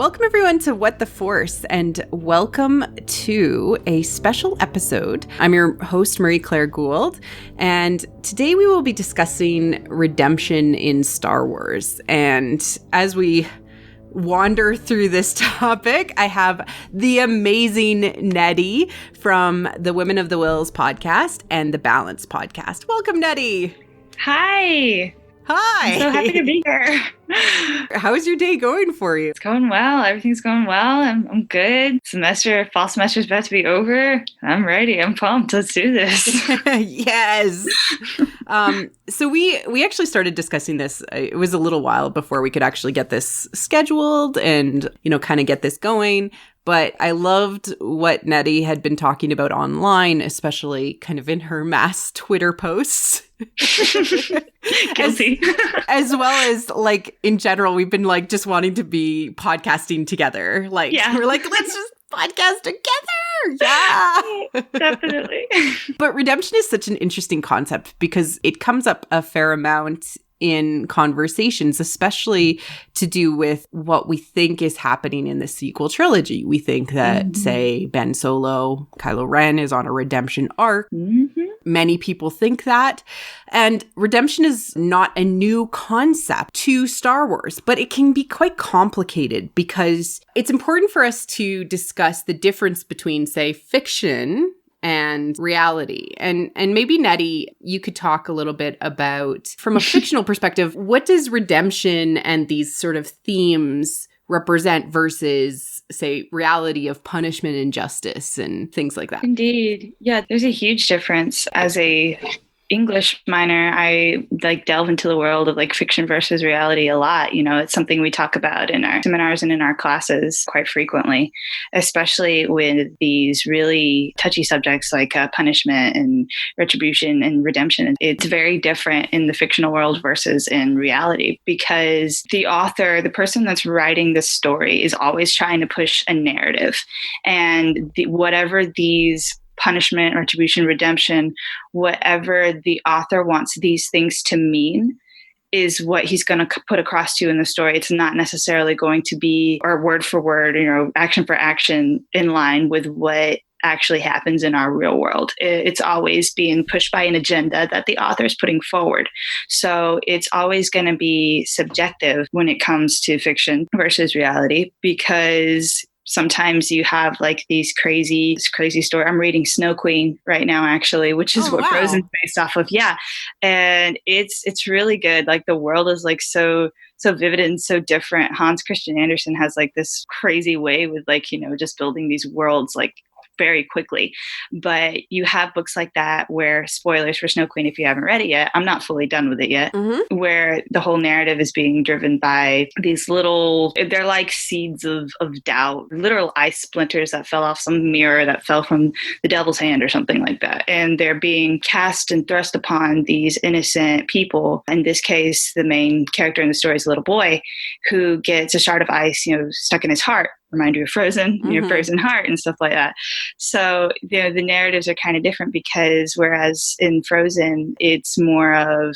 Welcome everyone to What the Force, and welcome to a special episode. I'm your host, Marie-Claire Gould, and today we will be discussing redemption in Star Wars. And as we wander through this topic, I have the amazing Nettie from the Women of the Wills podcast and the Balance podcast. Welcome, Nettie. Hi. Hi. I'm so happy to be here. How is your day going for you? It's going well. Everything's going well. I'm good. Fall semester's about to be over. I'm ready. I'm pumped. Let's do this. Yes. So we actually started discussing this. It was a little while before we could actually get this scheduled and, kind of get this going. But I loved what Nettie had been talking about online, especially kind of in her mass Twitter posts. Guilty. as well as like in general, we've been like just wanting to be podcasting together. We're like, let's just podcast together. Yeah, definitely. But redemption is such an interesting concept because it comes up a fair amount in conversations, especially to do with what we think is happening in the sequel trilogy. We think that, say, Ben Solo, Kylo Ren is on a redemption arc. Mm-hmm. Many people think that. And redemption is not a new concept to Star Wars, but it can be quite complicated because it's important for us to discuss the difference between, say, fiction and reality. And maybe, Nettie, you could talk a little bit about, from a fictional perspective, what does redemption and these sort of themes represent versus, say, reality of punishment and justice and things like that? Indeed. Yeah, there's a huge difference. As a English minor, I delve into the world of fiction versus reality a lot. It's something we talk about in our seminars and in our classes quite frequently, especially with these really touchy subjects like punishment and retribution and redemption. It's very different in the fictional world versus in reality because the author, the person that's writing the story, is always trying to push a narrative. And whatever these punishment, retribution, redemption, whatever the author wants these things to mean is what he's going to put across to you in the story. It's not necessarily going to be, or word for word, action for action in line with what actually happens in our real world. It's always being pushed by an agenda that the author is putting forward. So it's always going to be subjective when it comes to fiction versus reality, because sometimes you have these crazy story. I'm reading Snow Queen right now, actually, which is what Frozen's based off of. Yeah. And it's really good. The world is so vivid and so different. Hans Christian Andersen has this crazy way with just building these worlds very quickly. But you have books like that where, spoilers for Snow Queen if you haven't read it yet, I'm not fully done with it yet, where the whole narrative is being driven by these they're like seeds of doubt, literal ice splinters that fell off some mirror that fell from the devil's hand or something like that. And they're being cast and thrust upon these innocent people. In this case, the main character in the story is a little boy who gets a shard of ice, stuck in his heart. Remind you of Frozen, your frozen heart and stuff like that. So the narratives are kind of different because whereas in Frozen, it's more of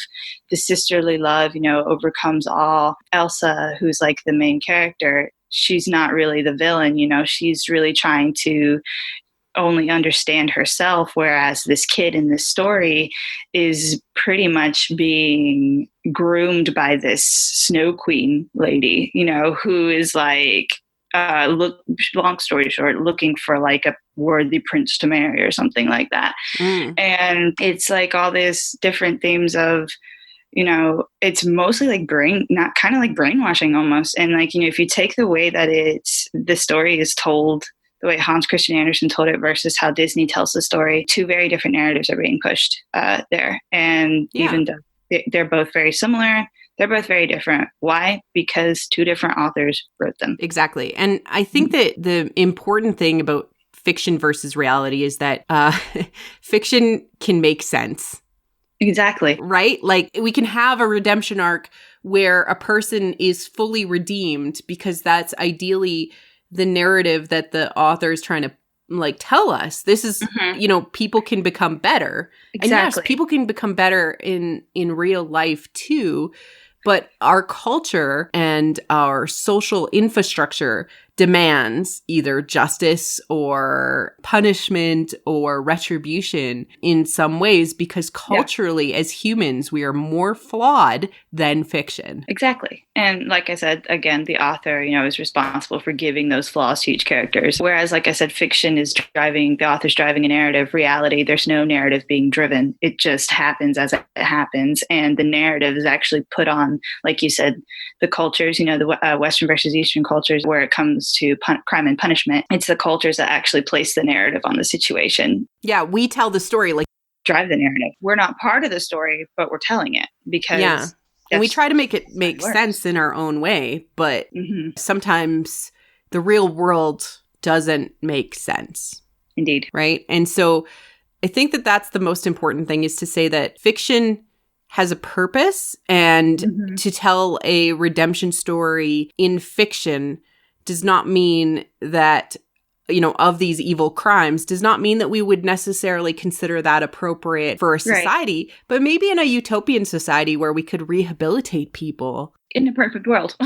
the sisterly love, overcomes all. Elsa, who's the main character, she's not really the villain, she's really trying to only understand herself, whereas this kid in this story is pretty much being groomed by this Snow Queen lady, who is long story short, looking for a worthy prince to marry or something like that. And it's all these different themes of, it's mostly brainwashing almost. And if you take the way that the story is told, the way Hans Christian Andersen told it versus how Disney tells the story, two very different narratives are being pushed there. And even though they're both very similar, they're both very different. Why? Because two different authors wrote them. Exactly. And I think that the important thing about fiction versus reality is that fiction can make sense. Exactly. Right? We can have a redemption arc where a person is fully redeemed because that's ideally the narrative that the author is trying to tell us. This is, people can become better. Exactly. And yes, people can become better in real life too. But our culture and our social infrastructure demands either justice or punishment or retribution in some ways, because culturally, as humans, we are more flawed than fiction. Exactly. And like I said, again, the author, is responsible for giving those flaws to each characters. Whereas, like I said, fiction is the author's driving a narrative. Reality, there's no narrative being driven. It just happens as it happens. And the narrative is actually put on, like you said, the cultures, the Western versus Eastern cultures, where it comes to crime and punishment. It's the cultures that actually place the narrative on the situation. Yeah, we tell the story, like drive the narrative. We're not part of the story, but we're telling it because and we try to make it make sense in our own way, but sometimes the real world doesn't make sense. Indeed. Right? And so I think that that's the most important thing, is to say that fiction has a purpose, and to tell a redemption story in fiction does not mean that, of these evil crimes, does not mean that we would necessarily consider that appropriate for a society, but maybe in a utopian society where we could rehabilitate people. In a perfect world.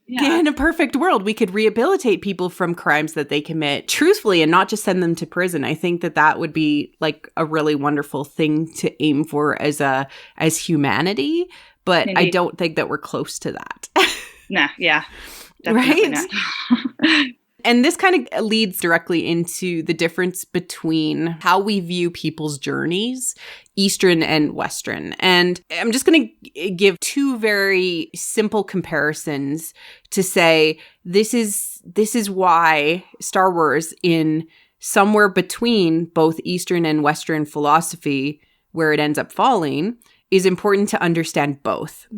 In a perfect world, we could rehabilitate people from crimes that they commit truthfully and not just send them to prison. I think that that would be like a really wonderful thing to aim for as humanity, but Indeed. I don't think that we're close to that. Nah, yeah. Definitely right? Not. And this kind of leads directly into the difference between how we view people's journeys, Eastern and Western. And I'm just going to give two very simple comparisons to say this is why Star Wars, in somewhere between both Eastern and Western philosophy, where it ends up falling, is important to understand both.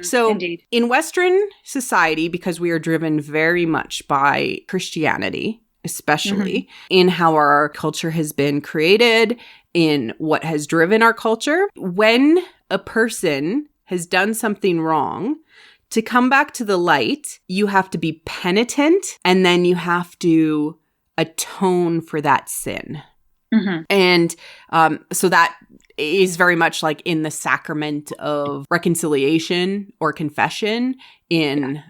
So Indeed. In Western society, because we are driven very much by Christianity, especially in how our culture has been created, in what has driven our culture, when a person has done something wrong, to come back to the light, you have to be penitent, and then you have to atone for that sin. And so that is very much like in the sacrament of reconciliation or confession in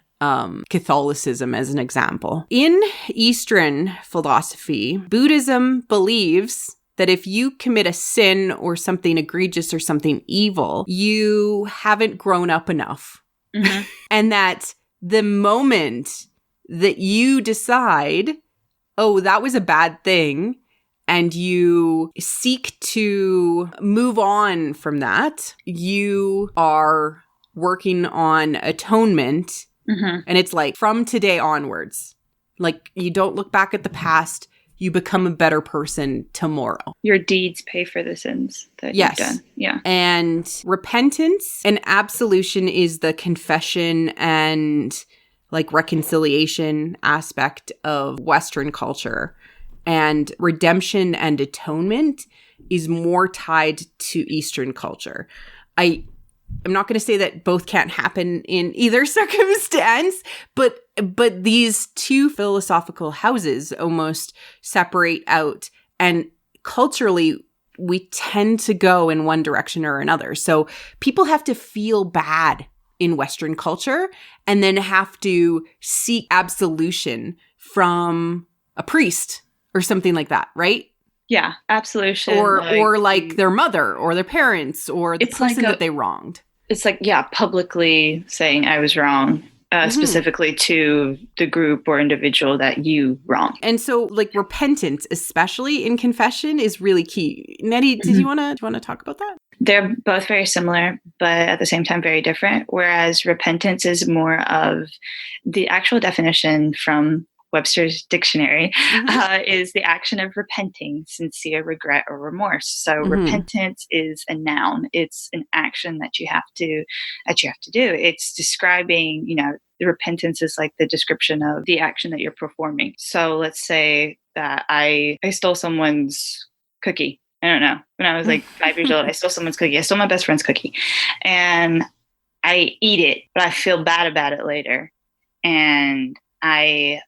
Catholicism, as an example. In Eastern philosophy, Buddhism believes that if you commit a sin or something egregious or something evil, you haven't grown up enough. And that the moment that you decide, oh, that was a bad thing, and you seek to move on from that, you are working on atonement. And it's like from today onwards. Like, you don't look back at the past. You become a better person tomorrow. Your deeds pay for the sins that you've done. Yeah. And repentance and absolution is the confession and like reconciliation aspect of Western culture. And redemption and atonement is more tied to Eastern culture. I'm not going to say that both can't happen in either circumstance, but these two philosophical houses almost separate out. And culturally, we tend to go in one direction or another. So people have to feel bad in Western culture and then have to seek absolution from a priest or something like that, right? Yeah, absolution. Or like their mother or their parents or the person that they wronged. It's like, publicly saying I was wrong, specifically to the group or individual that you wronged. And so like repentance, especially in confession, is really key. Nettie, did you want to talk about that? They're both very similar, but at the same time very different. Whereas repentance is more of the actual definition from Webster's dictionary, is the action of repenting, sincere regret or remorse. So repentance is a noun. It's an action that you have to do. It's describing, the repentance is like the description of the action that you're performing. So let's say that I stole someone's cookie. I don't know. When I was like 5 years old, I stole someone's cookie. I stole my best friend's cookie, and I eat it, but I feel bad about it later. And I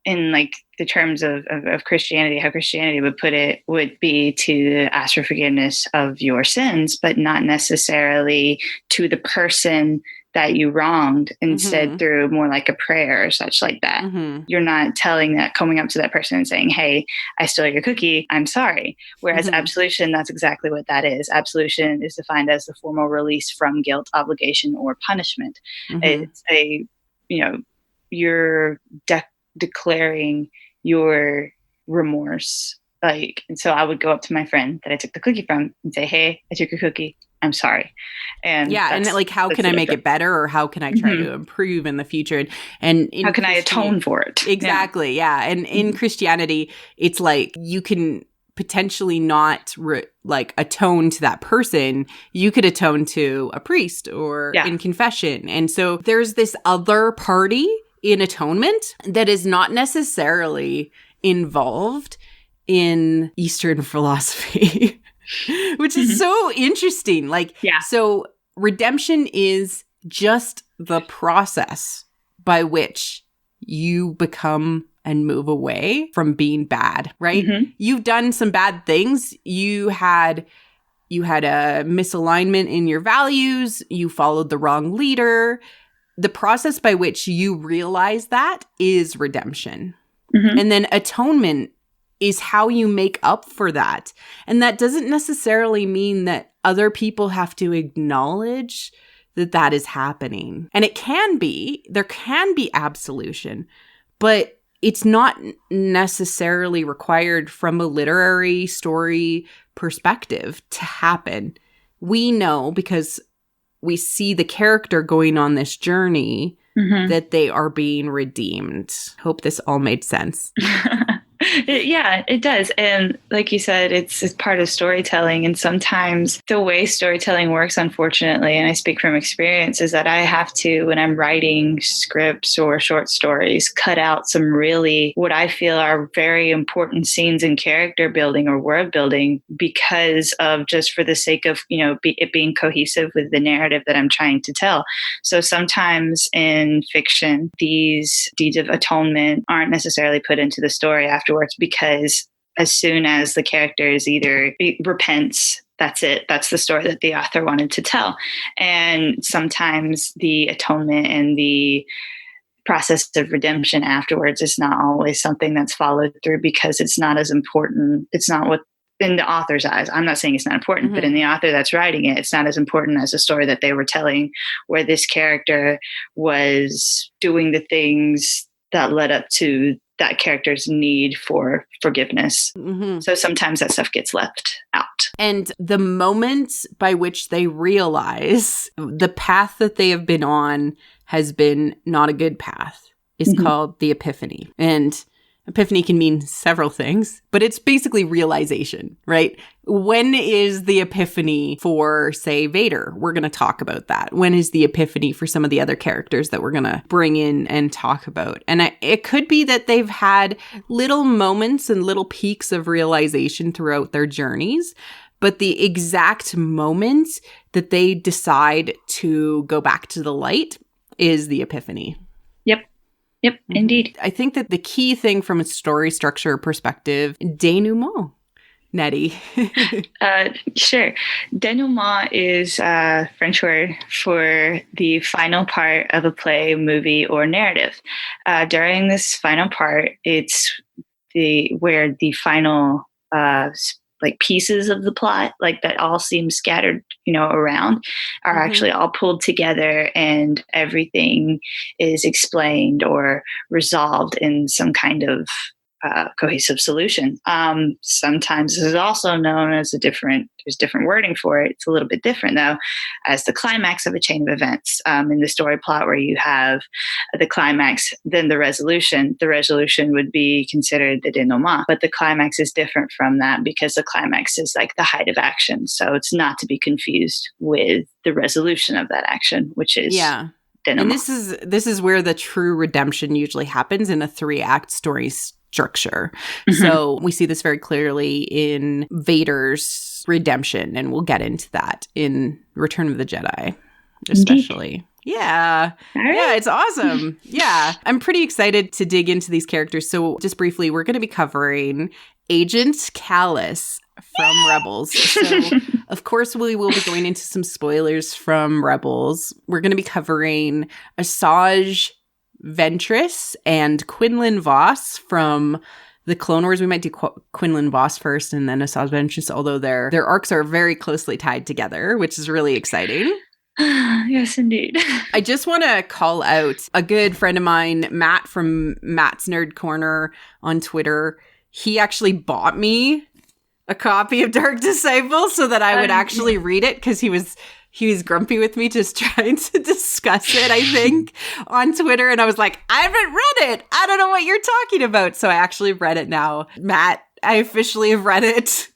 in like the terms of Christianity, how Christianity would put it would be to ask for forgiveness of your sins, but not necessarily to the person that you wronged, instead through more like a prayer or such like that. You're not coming up to that person and saying, hey, I stole your cookie, I'm sorry. Whereas absolution, that's exactly what that is. Absolution is defined as the formal release from guilt, obligation, or punishment. It's you're declaring your remorse. And so I would go up to my friend that I took the cookie from and say, hey, I took your cookie, I'm sorry. And like, how can I make it better, or how can I try to improve in the future? And how can I atone for it? Exactly. Yeah. And in Christianity, it's like you can potentially not atone to that person. You could atone to a priest or in confession. And so there's this other party in atonement that is not necessarily involved in Eastern philosophy, which is so interesting. So redemption is just the process by which you become and move away from being bad, right? You've done some bad things. You had a misalignment in your values. You followed the wrong leader. The process by which you realize that is redemption. And then atonement is how you make up for that. And that doesn't necessarily mean that other people have to acknowledge that that is happening. And there can be absolution, but it's not necessarily required from a literary story perspective to happen. We know, because we see the character going on this journey, that they are being redeemed. Hope this all made sense. Yeah, it does. And like you said, it's part of storytelling. And sometimes the way storytelling works, unfortunately, and I speak from experience, is that I have to, when I'm writing scripts or short stories, cut out some really what I feel are very important scenes in character building or world building, because of just for the sake of, it being cohesive with the narrative that I'm trying to tell. So sometimes in fiction, these deeds of atonement aren't necessarily put into the story afterwards, because as soon as the character is either repents, that's it. That's the story that the author wanted to tell. And sometimes the atonement and the process of redemption afterwards is not always something that's followed through, because it's not as important. It's not what, in the author's eyes, I'm not saying it's not important, but in the author that's writing it, it's not as important as the story that they were telling, where this character was doing the things that led up to that character's need for forgiveness. So sometimes that stuff gets left out. And the moment by which they realize the path that they have been on has been not a good path is called the epiphany. And epiphany can mean several things, but it's basically realization, right? When is the epiphany for, say, Vader? We're going to talk about that. When is the epiphany for some of the other characters that we're going to bring in and talk about? And it could be that they've had little moments and little peaks of realization throughout their journeys, but the exact moment that they decide to go back to the light is the epiphany. Yep, indeed. I think that the key thing from a story structure perspective, denouement, Nettie. Sure. Denouement is a French word for the final part of a play, movie, or narrative. During this final part, it's where the final pieces of the plot, that all seem scattered, around, are actually all pulled together, and everything is explained or resolved in some kind of cohesive solution. Sometimes this is also known as there's different wording for it. It's a little bit different though, as the climax of a chain of events. In the story plot where you have the climax, then the resolution. The resolution would be considered the denouement, but the climax is different from that, because the climax is like the height of action. So it's not to be confused with the resolution of that action, which is denouement. And this is where the true redemption usually happens, in a 3-act story structure. So we see this very clearly in Vader's redemption, and we'll get into that in Return of the Jedi, especially. Yeah. All right. Yeah, it's awesome. Yeah. I'm pretty excited to dig into these characters. So just briefly, we're going to be covering Agent Kallus from Rebels. So, of course, we will be going into some spoilers from Rebels. We're going to be covering Asajj Ventress and Quinlan Vos from the Clone Wars. We might do Quinlan Vos first and then Asajj Ventress, although their arcs are very closely tied together, which is really exciting. Yes, indeed. I just want to call out a good friend of mine, Matt from Matt's Nerd Corner on Twitter. He actually bought me a copy of Dark Disciple so that I would actually read it, because he was grumpy with me just trying to discuss it, I think, on Twitter. And I was like, I haven't read it. I don't know what you're talking about. So I actually read it now. Matt, I officially have read it.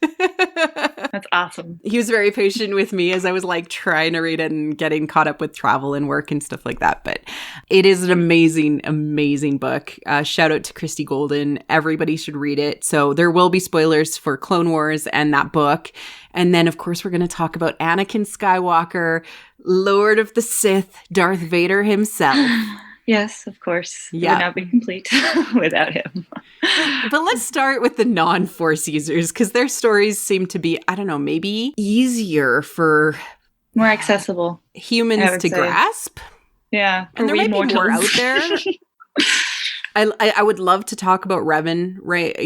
That's awesome. He was very patient with me as I was like trying to read it and getting caught up with travel and work and stuff like that. But it is an amazing, amazing book. Shout out to Christy Golden. Everybody should read it. So there will be spoilers for Clone Wars and that book. And then, of course, we're going to talk about Anakin Skywalker, Lord of the Sith, Darth Vader himself. Yes, of course. Yeah. It would not be complete without him. But let's start with the non-Force users, because their stories seem to be, I don't know, maybe easier for more accessible humans to grasp. Yeah. And there might be more out there. I would love to talk about Revan, right,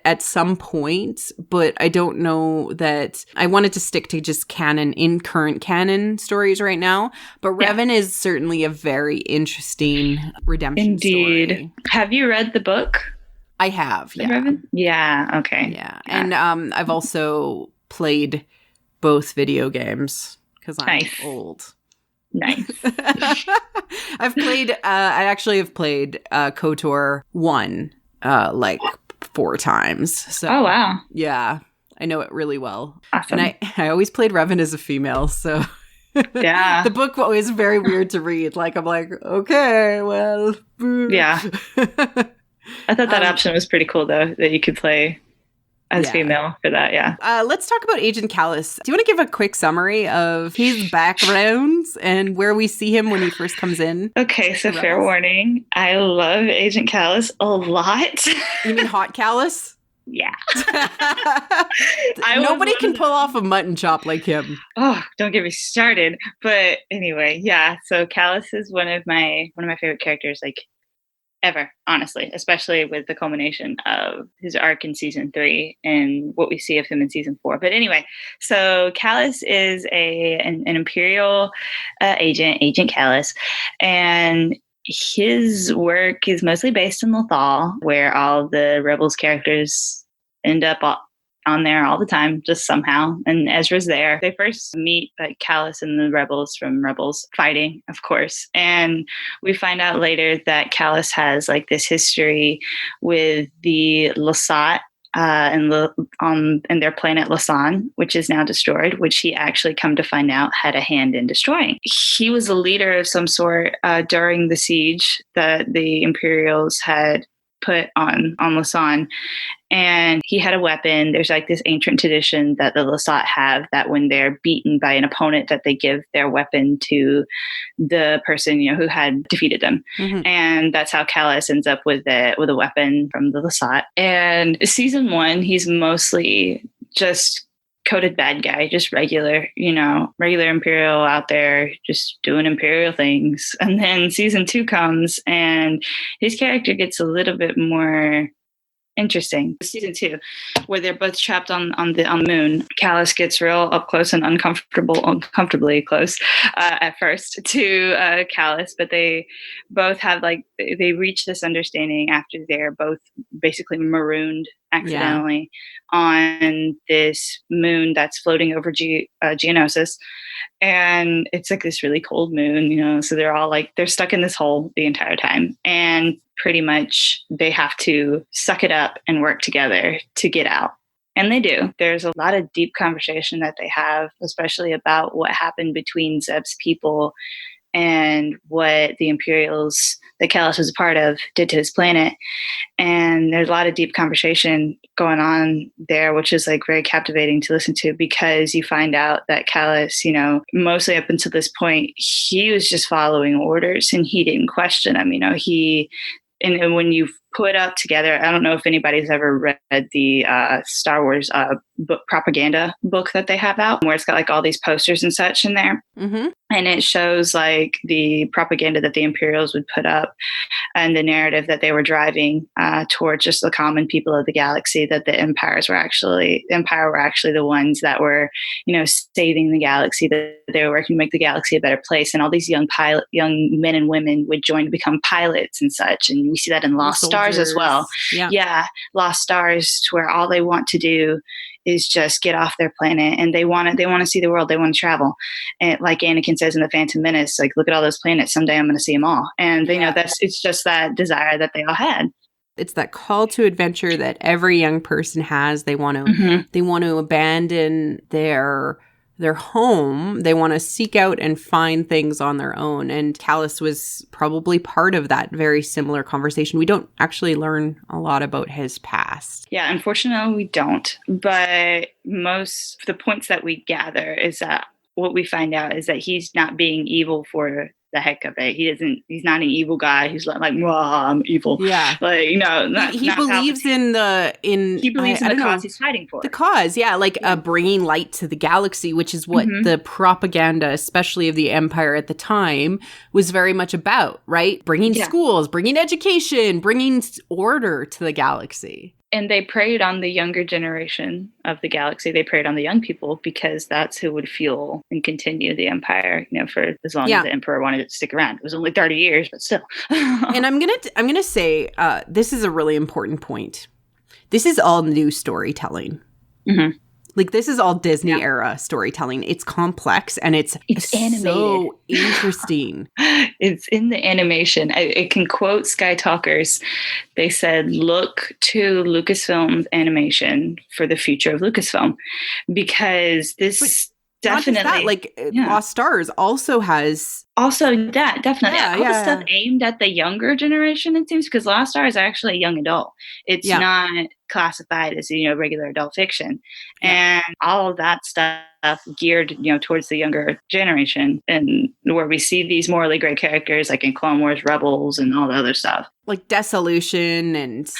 at some point, but I don't know that I wanted to stick to just current canon stories right now. But Revan is certainly a very interesting redemption story. Have you read the book? I have, yeah. Revan? Yeah, okay. Yeah. And I've also played both video games because I'm old. Nice. I actually have played KOTOR 1 like 4 times. So, oh, wow. Yeah, I know it really well. Awesome. And I always played Revan as a female, so yeah. The book was very weird to read. Like, I'm like, okay, well. Yeah. I thought that option was pretty cool, though, that you could play as female for that, yeah. Let's talk about Agent Kallus. Do you want to give a quick summary of his background and where we see him when he first comes in? Okay, so fair warning. I love Agent Kallus a lot. You mean Hot Kallus? Yeah. Nobody can pull off a mutton chop like him. Oh, don't get me started. But anyway, yeah. So Kallus is one of my favorite characters, like, ever, honestly, especially with the culmination of his arc in season 3 and what we see of him in season 4. But anyway, so Kallus is an Imperial agent, Agent Kallus, and his work is mostly based in Lothal, where all the Rebels characters end up on there all the time, just somehow. And Ezra's there. They first meet Kallus and the Rebels from Rebels fighting, of course. And we find out later that Kallus has this history with the Lasat and their planet Lasan, which is now destroyed, which he actually come to find out had a hand in destroying. He was a leader of some sort during the siege that the Imperials had put on Lasan. And he had a weapon. There's this ancient tradition that the Lasat have, that when they're beaten by an opponent, that they give their weapon to the person, who had defeated them. Mm-hmm. And that's how Kallus ends up with a weapon from the Lasat. And season 1, he's mostly just coded bad guy, just regular Imperial out there, just doing Imperial things. And then season 2 comes and his character gets a little bit more interesting. Season 2, where they're both trapped on the moon. Kallus gets real up close and uncomfortably close at first to Kallus, but they both have they reach this understanding after they're both basically marooned accidentally on this moon that's floating over Geonosis. And it's this really cold moon, so they're all they're stuck in this hole the entire time. And pretty much they have to suck it up and work together to get out. And they do. There's a lot of deep conversation that they have, especially about what happened between Zeb's people and what the Imperials that Kallus was a part of did to his planet. And there's a lot of deep conversation going on there, which is like very captivating to listen to, because you find out that Kallus, mostly up until this point, he was just following orders and he didn't question them. And when you put up together, I don't know if anybody's ever read the Star Wars book propaganda book that they have out, where it's got like all these posters and such in there. Mm-hmm. And it shows like the propaganda that the Imperials would put up and the narrative that they were driving towards just the common people of the galaxy, that the Empire were actually the ones that were, saving the galaxy, that they were working to make the galaxy a better place. And all these young men and women would join to become pilots and such. And we see that in Lost Stars as well. Yeah. Lost Stars, to where all they want to do is just get off their planet, and they want to see the world. They want to travel. And like Anakin says in The Phantom Menace, like, look at all those planets. Someday I'm going to see them all. And it's just that desire that they all had. It's that call to adventure that every young person has. They want to abandon their home. They want to seek out and find things on their own. And Kallus was probably part of that very similar conversation. We don't actually learn a lot about his past. Yeah, unfortunately we don't. But most of the points that we gather is that what we find out is that he's not being evil for the heck of it. He's not an evil guy who's like, I'm evil. Yeah. Like, he believes in the cause he's fighting for. The cause, yeah. Like bringing light to the galaxy, which is what the propaganda, especially of the Empire at the time, was very much about, right? Bringing schools, bringing education, bringing order to the galaxy. And they preyed on the younger generation of the galaxy. They preyed on the young people because that's who would fuel and continue the Empire, for as long as the Emperor wanted it to stick around. It was only 30 years, but still. And I'm gonna say this is a really important point. This is all new storytelling. Mm-hmm. Like, this is all Disney era storytelling. It's complex and it's animated. So interesting. It's in the animation. I can quote Sky Talkers. They said, look to Lucasfilm's animation for the future of Lucasfilm, because this definitely Lost Stars also has that definitely all the stuff aimed at the younger generation, it seems, because Lost Stars are actually a young adult. It's not classified as regular adult fiction, and all of that stuff geared towards the younger generation, and where we see these morally great characters like in Clone Wars, Rebels, and all the other stuff, like dissolution and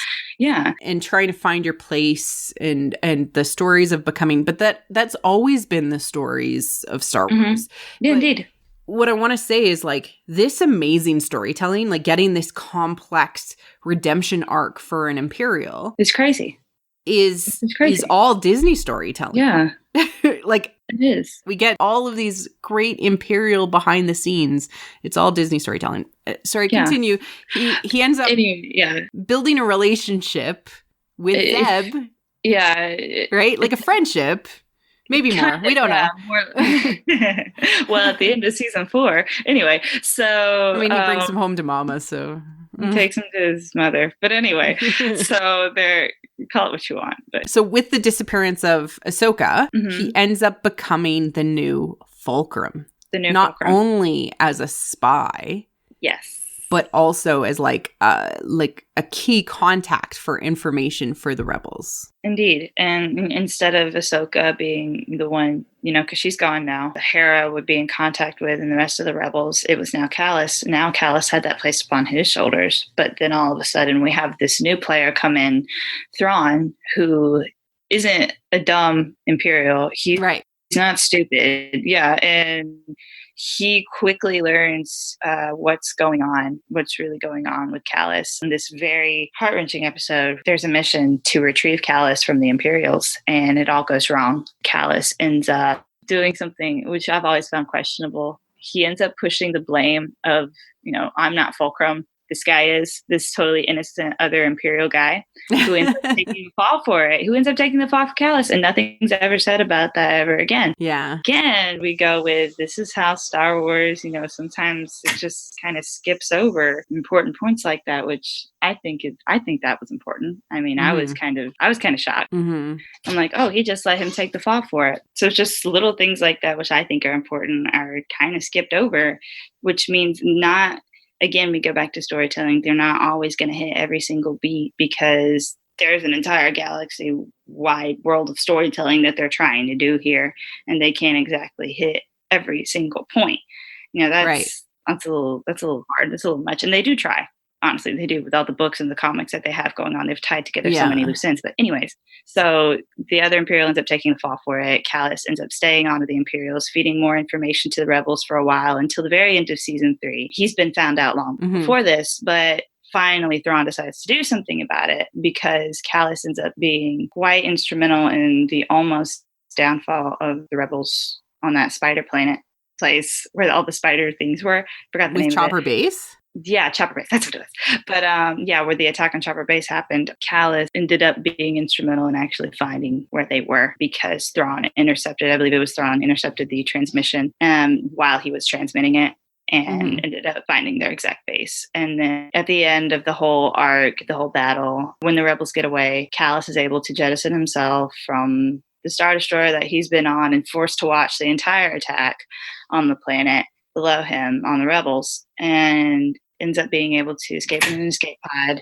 trying to find your place and the stories of becoming. But that's always been the stories of Star Wars. Yeah, indeed. What I want to say is, like, this amazing storytelling, like getting this complex redemption arc for an Imperial, it's crazy. Is all Disney storytelling. Yeah. Like, it is. We get all of these great Imperial behind the scenes. It's all Disney storytelling. Continue. He ends up building a relationship with Zeb. Yeah. Right? Like a friendship. Maybe more. We don't know. Well, at the end of season 4. Anyway, so... he brings him home to Mama, so... He takes him to his mother. But anyway, so they're... Call it what you want. But. So with the disappearance of Ahsoka, he ends up becoming the new Fulcrum. Not only as a spy... Yes. But also as like a key contact for information for the rebels. Indeed. And instead of Ahsoka being the one, because she's gone now, Hera would be in contact with and the rest of the rebels, it was now Kallus. Now Kallus had that placed upon his shoulders. But then all of a sudden we have this new player come in, Thrawn, who isn't a dumb Imperial. He's not stupid. Yeah. And he quickly learns what's really going on with Kallus. In this very heart-wrenching episode, there's a mission to retrieve Kallus from the Imperials, and it all goes wrong. Kallus ends up doing something which I've always found questionable. He ends up pushing the blame of, I'm not Fulcrum. this guy is, this totally innocent other Imperial guy who ends up taking the fall for it, who ends up taking the fall for Kallus, and nothing's ever said about that ever again. Yeah. Again, we go with, this is how Star Wars, sometimes it just kind of skips over important points like that, which I think that was important. I mean, I was kind of shocked. Mm-hmm. I'm like, oh, he just let him take the fall for it. So it's just little things like that, which I think are important, are kind of skipped over, which means again, we go back to storytelling. They're not always going to hit every single beat because there's an entire galaxy-wide world of storytelling that they're trying to do here, and they can't exactly hit every single point. That's a little hard. That's a little much, and they do try. Honestly, they do, with all the books and the comics that they have going on. They've tied together so many loose ends. But anyways, so the other Imperial ends up taking the fall for it. Kallus ends up staying on to the Imperials, feeding more information to the rebels for a while until the very end of season 3. He's been found out long before this, but finally Thrawn decides to do something about it because Kallus ends up being quite instrumental in the almost downfall of the rebels on that spider planet place where all the spider things were. Forgot the name Chopper of it. Base? Yeah, Chopper Base. That's what it was. But where the attack on Chopper Base happened, Kallus ended up being instrumental in actually finding where they were because Thrawn intercepted the transmission while he was transmitting it, and ended up finding their exact base. And then at the end of the whole arc, the whole battle, when the rebels get away, Kallus is able to jettison himself from the Star Destroyer that he's been on and forced to watch the entire attack on the planet below him on the rebels, and ends up being able to escape in an escape pod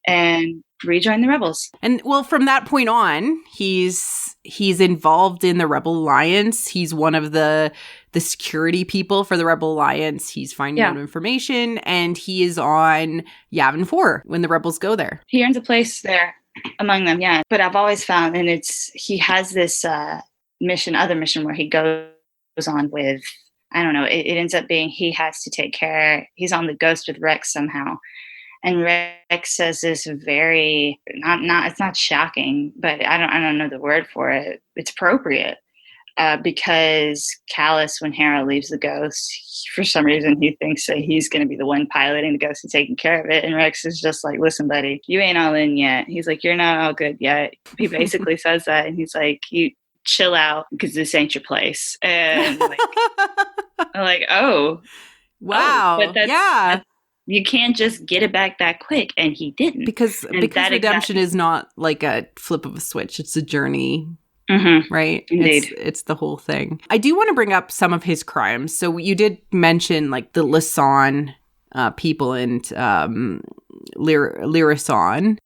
and rejoin the rebels. And well, from that point on, he's involved in the Rebel Alliance. He's one of the security people for the Rebel Alliance. He's finding out information, and he is on Yavin 4 when the rebels go there. He earns a place there among them, yeah. But I've always found, and he has this other mission where he goes on with, I don't know, it ends up being he has to take care, he's on the Ghost with Rex somehow. And Rex says this very, it's not shocking, but I don't know the word for it. It's appropriate because Kallus, when Hera leaves the Ghost, for some reason he thinks that he's going to be the one piloting the Ghost and taking care of it. And Rex is just like, listen, buddy, you ain't all in yet. He's like, you're not all good yet. He basically says that, and he's like, you chill out because this ain't your place. And I'm like, oh, wow, but that's, you can't just get it back that quick, and he didn't, because redemption is not like a flip of a switch; it's a journey, right? Indeed, it's the whole thing. I do want to bring up some of his crimes. So you did mention like the Lisan people and Lyrasan.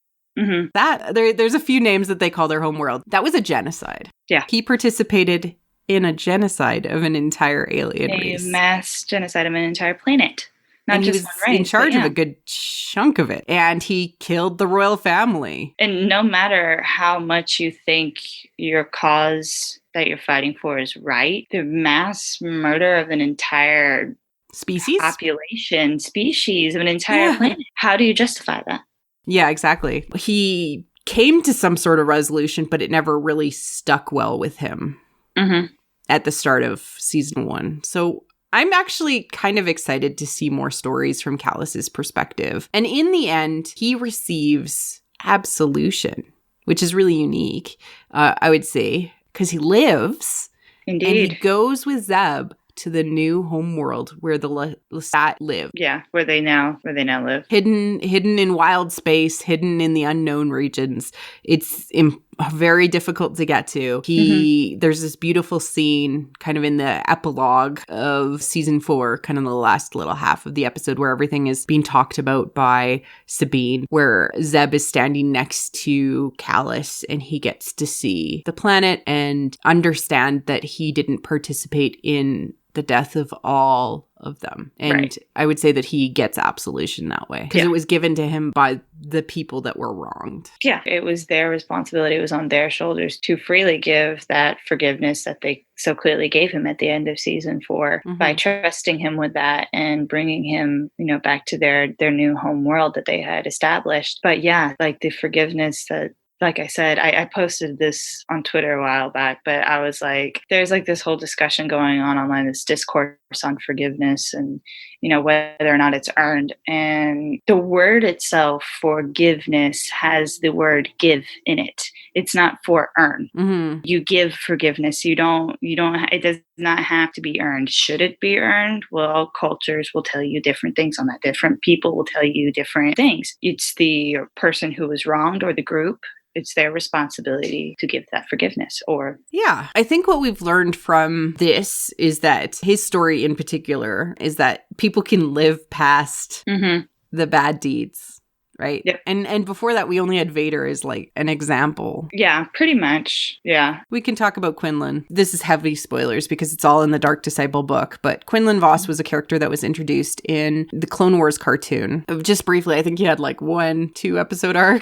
That there's a few names that they call their homeworld. That was a genocide. Yeah, he participated in a genocide of an entire alien race, a mass genocide of an entire planet. Not just one race, in charge of a good chunk of it. And he killed the royal family. And no matter how much you think your cause that you're fighting for is right, the mass murder of an entire species of an entire planet, how do you justify that? Yeah, exactly. He came to some sort of resolution, but it never really stuck well with him at the start of season 1. So I'm actually kind of excited to see more stories from Kallus's perspective. And in the end, he receives absolution, which is really unique, I would say, because he lives. Indeed. And he goes with Zeb to the new homeworld where the Lestat live. Yeah, where they now live. Hidden in wild space, hidden in the unknown regions. It's very difficult to get to. There's this beautiful scene kind of in the epilogue of season 4, kind of the last little half of the episode where everything is being talked about by Sabine, where Zeb is standing next to Kallus and he gets to see the planet and understand that he didn't participate in the death of all of them. And I would say that he gets absolution that way because it was given to him by the people that were wronged. Yeah, it was their responsibility. It was on their shoulders to freely give that forgiveness that they so clearly gave him at the end of season 4 by trusting him with that and bringing him, back to their new home world that they had established. But yeah, like the forgiveness that, like I said, I posted this on Twitter a while back, but I was like, there's like this whole discussion going on online, this discourse on forgiveness. And whether or not it's earned. And the word itself, forgiveness, has the word give in it. It's not for earn. Mm-hmm. You give forgiveness. You don't, it does not have to be earned. Should it be earned? Well, cultures will tell you different things on that. Different people will tell you different things. It's the person who was wronged or the group. It's their responsibility to give that forgiveness. Or yeah, I think what we've learned from this is that his story in particular is that people can live past the bad deeds. Right. Yep. And before that, we only had Vader as like an example. Yeah, pretty much. Yeah. We can talk about Quinlan. This is heavy spoilers because it's all in the Dark Disciple book. But Quinlan Vos was a character that was introduced in the Clone Wars cartoon. Just briefly, I think he had like 1-2 episode arc,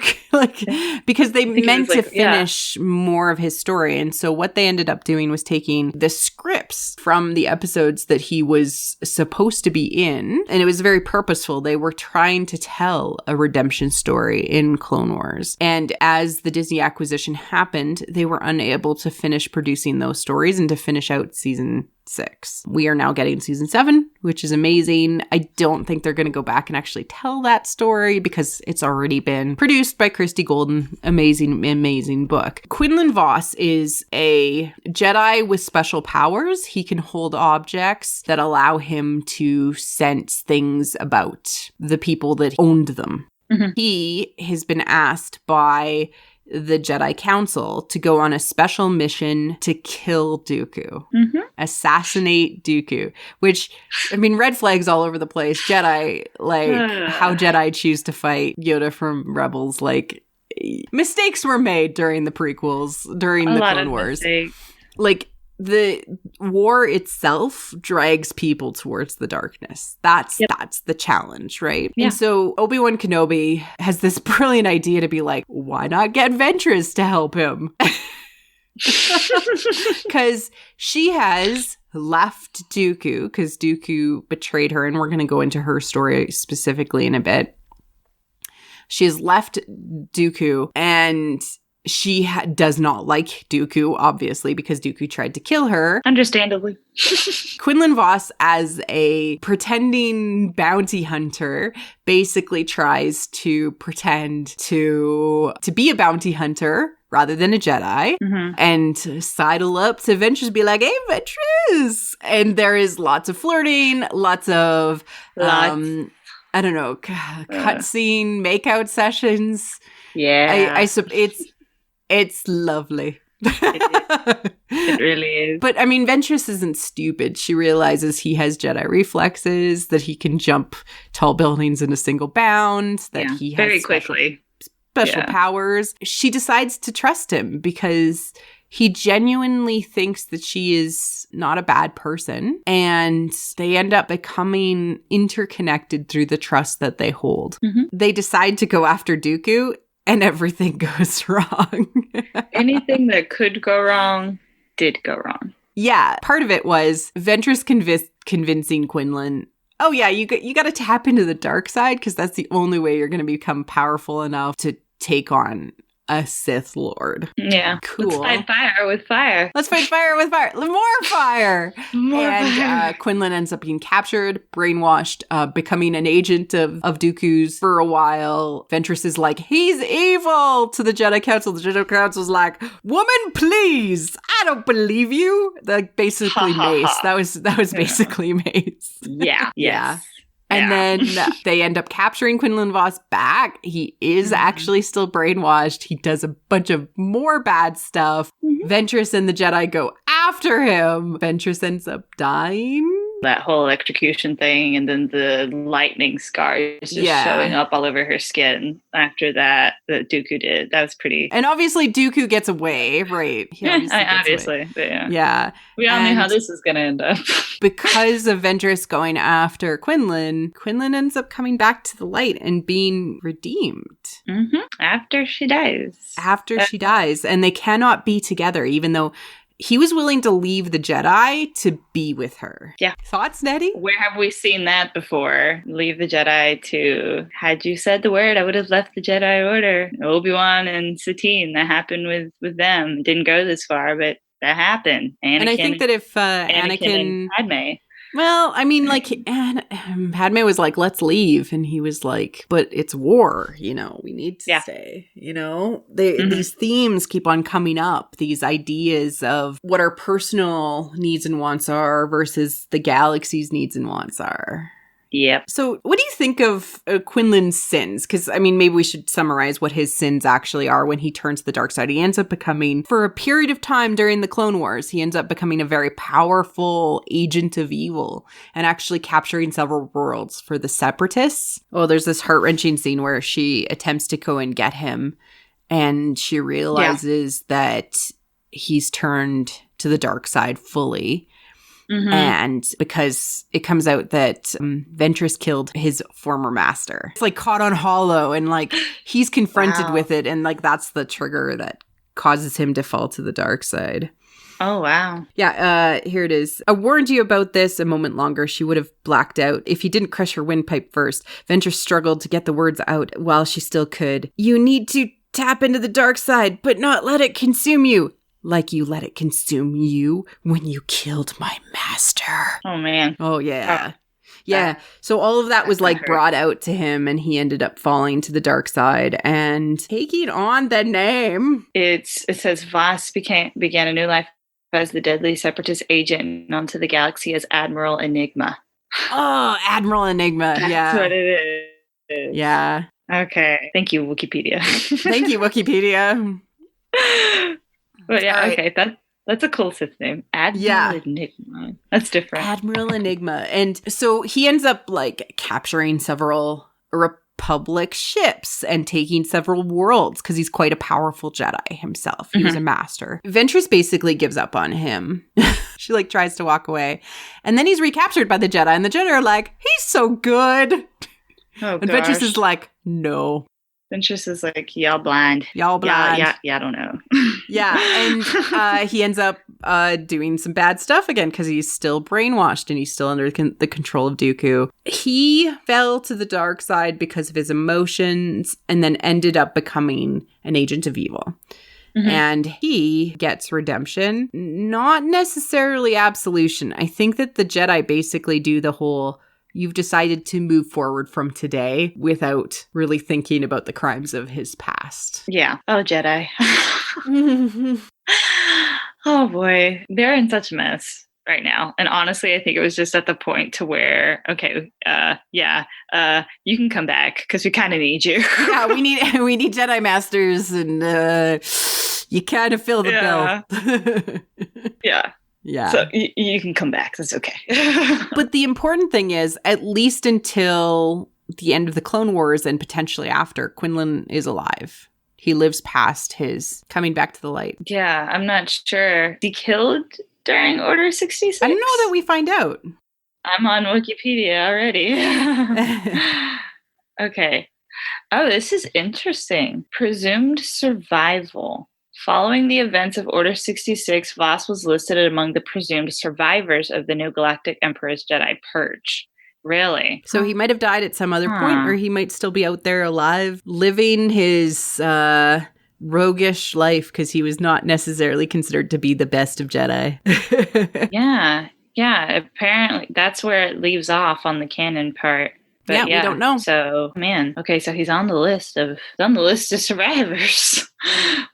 because they meant to finish more of his story. And so what they ended up doing was taking the scripts from the episodes that he was supposed to be in. And it was very purposeful. They were trying to tell a redemption story in Clone Wars. And as the Disney acquisition happened, they were unable to finish producing those stories and to finish out season 6. We are now getting season 7, which is amazing. I don't think they're going to go back and actually tell that story because it's already been produced by Christy Golden. Amazing book. Quinlan Vos is a Jedi with special powers. He can hold objects that allow him to sense things about the people that owned them. Mm-hmm. He has been asked by the Jedi Council to go on a special mission to kill Dooku. Assassinate Dooku, which, I mean, red flags all over the place. Jedi, how Jedi choose to fight Yoda from Rebels, mistakes were made during the prequels, during the Clone Wars. Mistakes. The war itself drags people towards the darkness. That's the challenge, right? Yeah. And so Obi-Wan Kenobi has this brilliant idea to be like, why not get Ventress to help him? Because she has left Dooku, because Dooku betrayed her, and we're going to go into her story specifically in a bit. She has left Dooku, and she does not like Dooku, obviously, because Dooku tried to kill her. Understandably. Quinlan Vos, as a pretending bounty hunter, basically tries to pretend to be a bounty hunter rather than a Jedi, and sidle up to Ventress, be like, hey, Ventress! And there is lots of flirting, lots of, cutscene, makeout sessions. Yeah. It's lovely. It really is. But I mean, Ventress isn't stupid. She realizes he has Jedi reflexes, that he can jump tall buildings in a single bound, that he has very quickly special powers. She decides to trust him because he genuinely thinks that she is not a bad person, and they end up becoming interconnected through the trust that they hold. They decide to go after Dooku, and everything goes wrong. Anything that could go wrong did go wrong. Yeah. Part of it was Ventress convincing Quinlan, oh yeah, you got to tap into the dark side because that's the only way you're going to become powerful enough to take on a Sith Lord. Yeah. Cool. Let's fight fire with fire. Let's fight fire with fire. More fire. Fire. Quinlan ends up being captured, brainwashed, becoming an agent of Dooku's for a while. Ventress is like, he's evil to the Jedi Council. The Jedi Council's like, woman, please. I don't believe you. Basically Mace. That was basically Mace. Yeah. Yeah. And then they end up capturing Quinlan Vos back. He is actually still brainwashed. He does a bunch of more bad stuff. Ventress and the Jedi go after him. Ventress ends up dying. That whole electrocution thing, and then the lightning scars just showing up all over her skin after that Dooku did. That was pretty. And obviously Dooku gets away, right? He obviously. Yeah. We all knew how this is going to end up. Because of Ventress going after Quinlan ends up coming back to the light and being redeemed. After she dies. And they cannot be together, even though he was willing to leave the Jedi to be with her. Yeah. Thoughts, Nettie? Where have we seen that before? Leave the Jedi to, had you said the word, I would have left the Jedi Order. Obi-Wan and Satine, that happened with them. It didn't go this far, but that happened. Anakin, and I think that if Anakin and Padme. Well, I mean, like, Padme was like, let's leave. And he was like, but it's war, we need to stay, These themes keep on coming up, these ideas of what our personal needs and wants are versus the galaxy's needs and wants are. Yep. So what do you think of Quinlan's sins? Because, I mean, maybe we should summarize what his sins actually are when he turns to the dark side. He ends up becoming, for a period of time during the Clone Wars, he ends up becoming a very powerful agent of evil and actually capturing several worlds for the Separatists. Oh, there's this heart-wrenching scene where she attempts to go and get him, and she realizes that he's turned to the dark side fully. Mm-hmm. And because it comes out that Ventress killed his former master. It's like caught on hollow, and like he's confronted with it, and like that's the trigger that causes him to fall to the dark side. Oh, wow. Yeah, here it is. I warned you about this a moment longer. She would have blacked out if he didn't crush her windpipe first. Ventress struggled to get the words out while she still could. You need to tap into the dark side, but not let it consume you. Like you let it consume you when you killed my master. Oh, man. Oh, yeah. Yeah. So all of that was like brought out to him, and he ended up falling to the dark side and taking on the name. It says Vos began a new life as the deadly Separatist agent known to the galaxy as Admiral Enigma. Oh, Admiral Enigma. Yeah. That's what it is. Yeah. Okay. Thank you, Wikipedia. Thank you, Wikipedia. But yeah, right. Okay, that's a cool Sith name. Admiral Enigma. That's different. Admiral Enigma. And so he ends up like capturing several Republic ships and taking several worlds because he's quite a powerful Jedi himself. He was a master. Ventress basically gives up on him. She like tries to walk away. And then he's recaptured by the Jedi, and the Jedi are like, he's so good. Oh, and Ventress is like, no. Ventress is like, y'all blind. Y'all blind. Yeah, I don't know. Yeah, and he ends up doing some bad stuff again because he's still brainwashed and he's still under the control of Dooku. He fell to the dark side because of his emotions and then ended up becoming an agent of evil. Mm-hmm. And he gets redemption, not necessarily absolution. I think that the Jedi basically do the whole... You've decided to move forward from today without really thinking about the crimes of his past. Yeah. Oh, Jedi. Oh, boy. They're in such a mess right now. And honestly, I think it was just at the point to where, okay, you can come back because we kind of need you. Yeah, we need Jedi Masters, and you kind of fill the bill. Yeah. Yeah. So you can come back. That's okay. But the important thing is, at least until the end of the Clone Wars and potentially after, Quinlan is alive. He lives past his coming back to the light. Yeah, I'm not sure. Is he killed during Order 66? I don't know that we find out. I'm on Wikipedia already. Okay. Oh, this is interesting. Presumed survival. Following the events of Order 66, Vos was listed among the presumed survivors of the New Galactic Emperor's Jedi Purge. Really? So he might have died at some other point, or he might still be out there alive, living his roguish life because he was not necessarily considered to be the best of Jedi. Yeah. Apparently, that's where it leaves off on the canon part. But we don't know. So, man, okay, so he's on the list of survivors.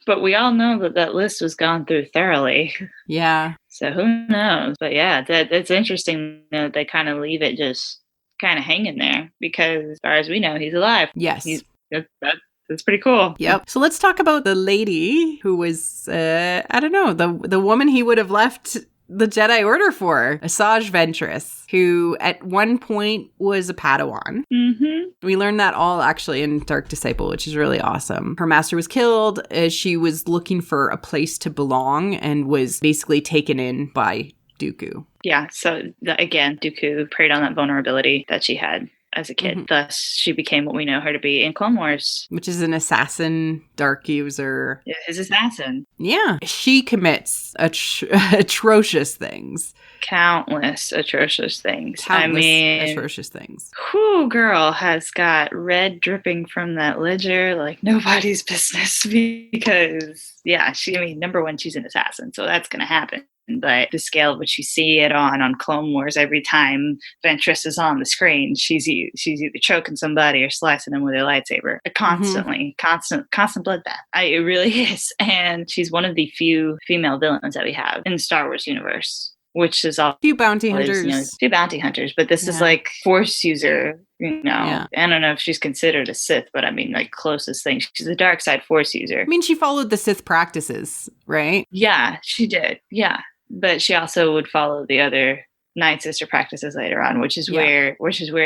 But we all know that list was gone through thoroughly. Yeah. So who knows? But yeah, that's interesting that they kind of leave it just kind of hanging there because as far as we know, he's alive. Yes. That's pretty cool. Yep. So let's talk about the lady who was, I don't know, the woman he would have left the Jedi Order for, Asajj Ventress, who at one point was a Padawan. Mm-hmm. We learned that all actually in Dark Disciple, which is really awesome. Her master was killed as she was looking for a place to belong and was basically taken in by Dooku. Yeah, so again, Dooku preyed on that vulnerability that she had as a kid. Mm-hmm. Thus, she became what we know her to be in Clone Wars. Which is an assassin, dark user. Yeah, his assassin. Yeah. She commits atrocious things. Countless atrocious things. Atrocious things. Who girl has got red dripping from that ledger like nobody's business because, yeah, number one, she's an assassin, so that's going to happen. but the scale of which you see it on Clone Wars, every time Ventress is on the screen, she's either choking somebody or slicing them with her lightsaber. Constantly, constant bloodbath. It really is. And she's one of the few female villains that we have in the Star Wars universe, which is all few bounty hunters. Few bounty hunters, but this is like Force user. I don't know if she's considered a Sith, but I mean, like, closest thing. She's a dark side Force user. I mean, she followed the Sith practices, right? Yeah, she did. Yeah, but she also would follow the other Night Sister practices later on, which is where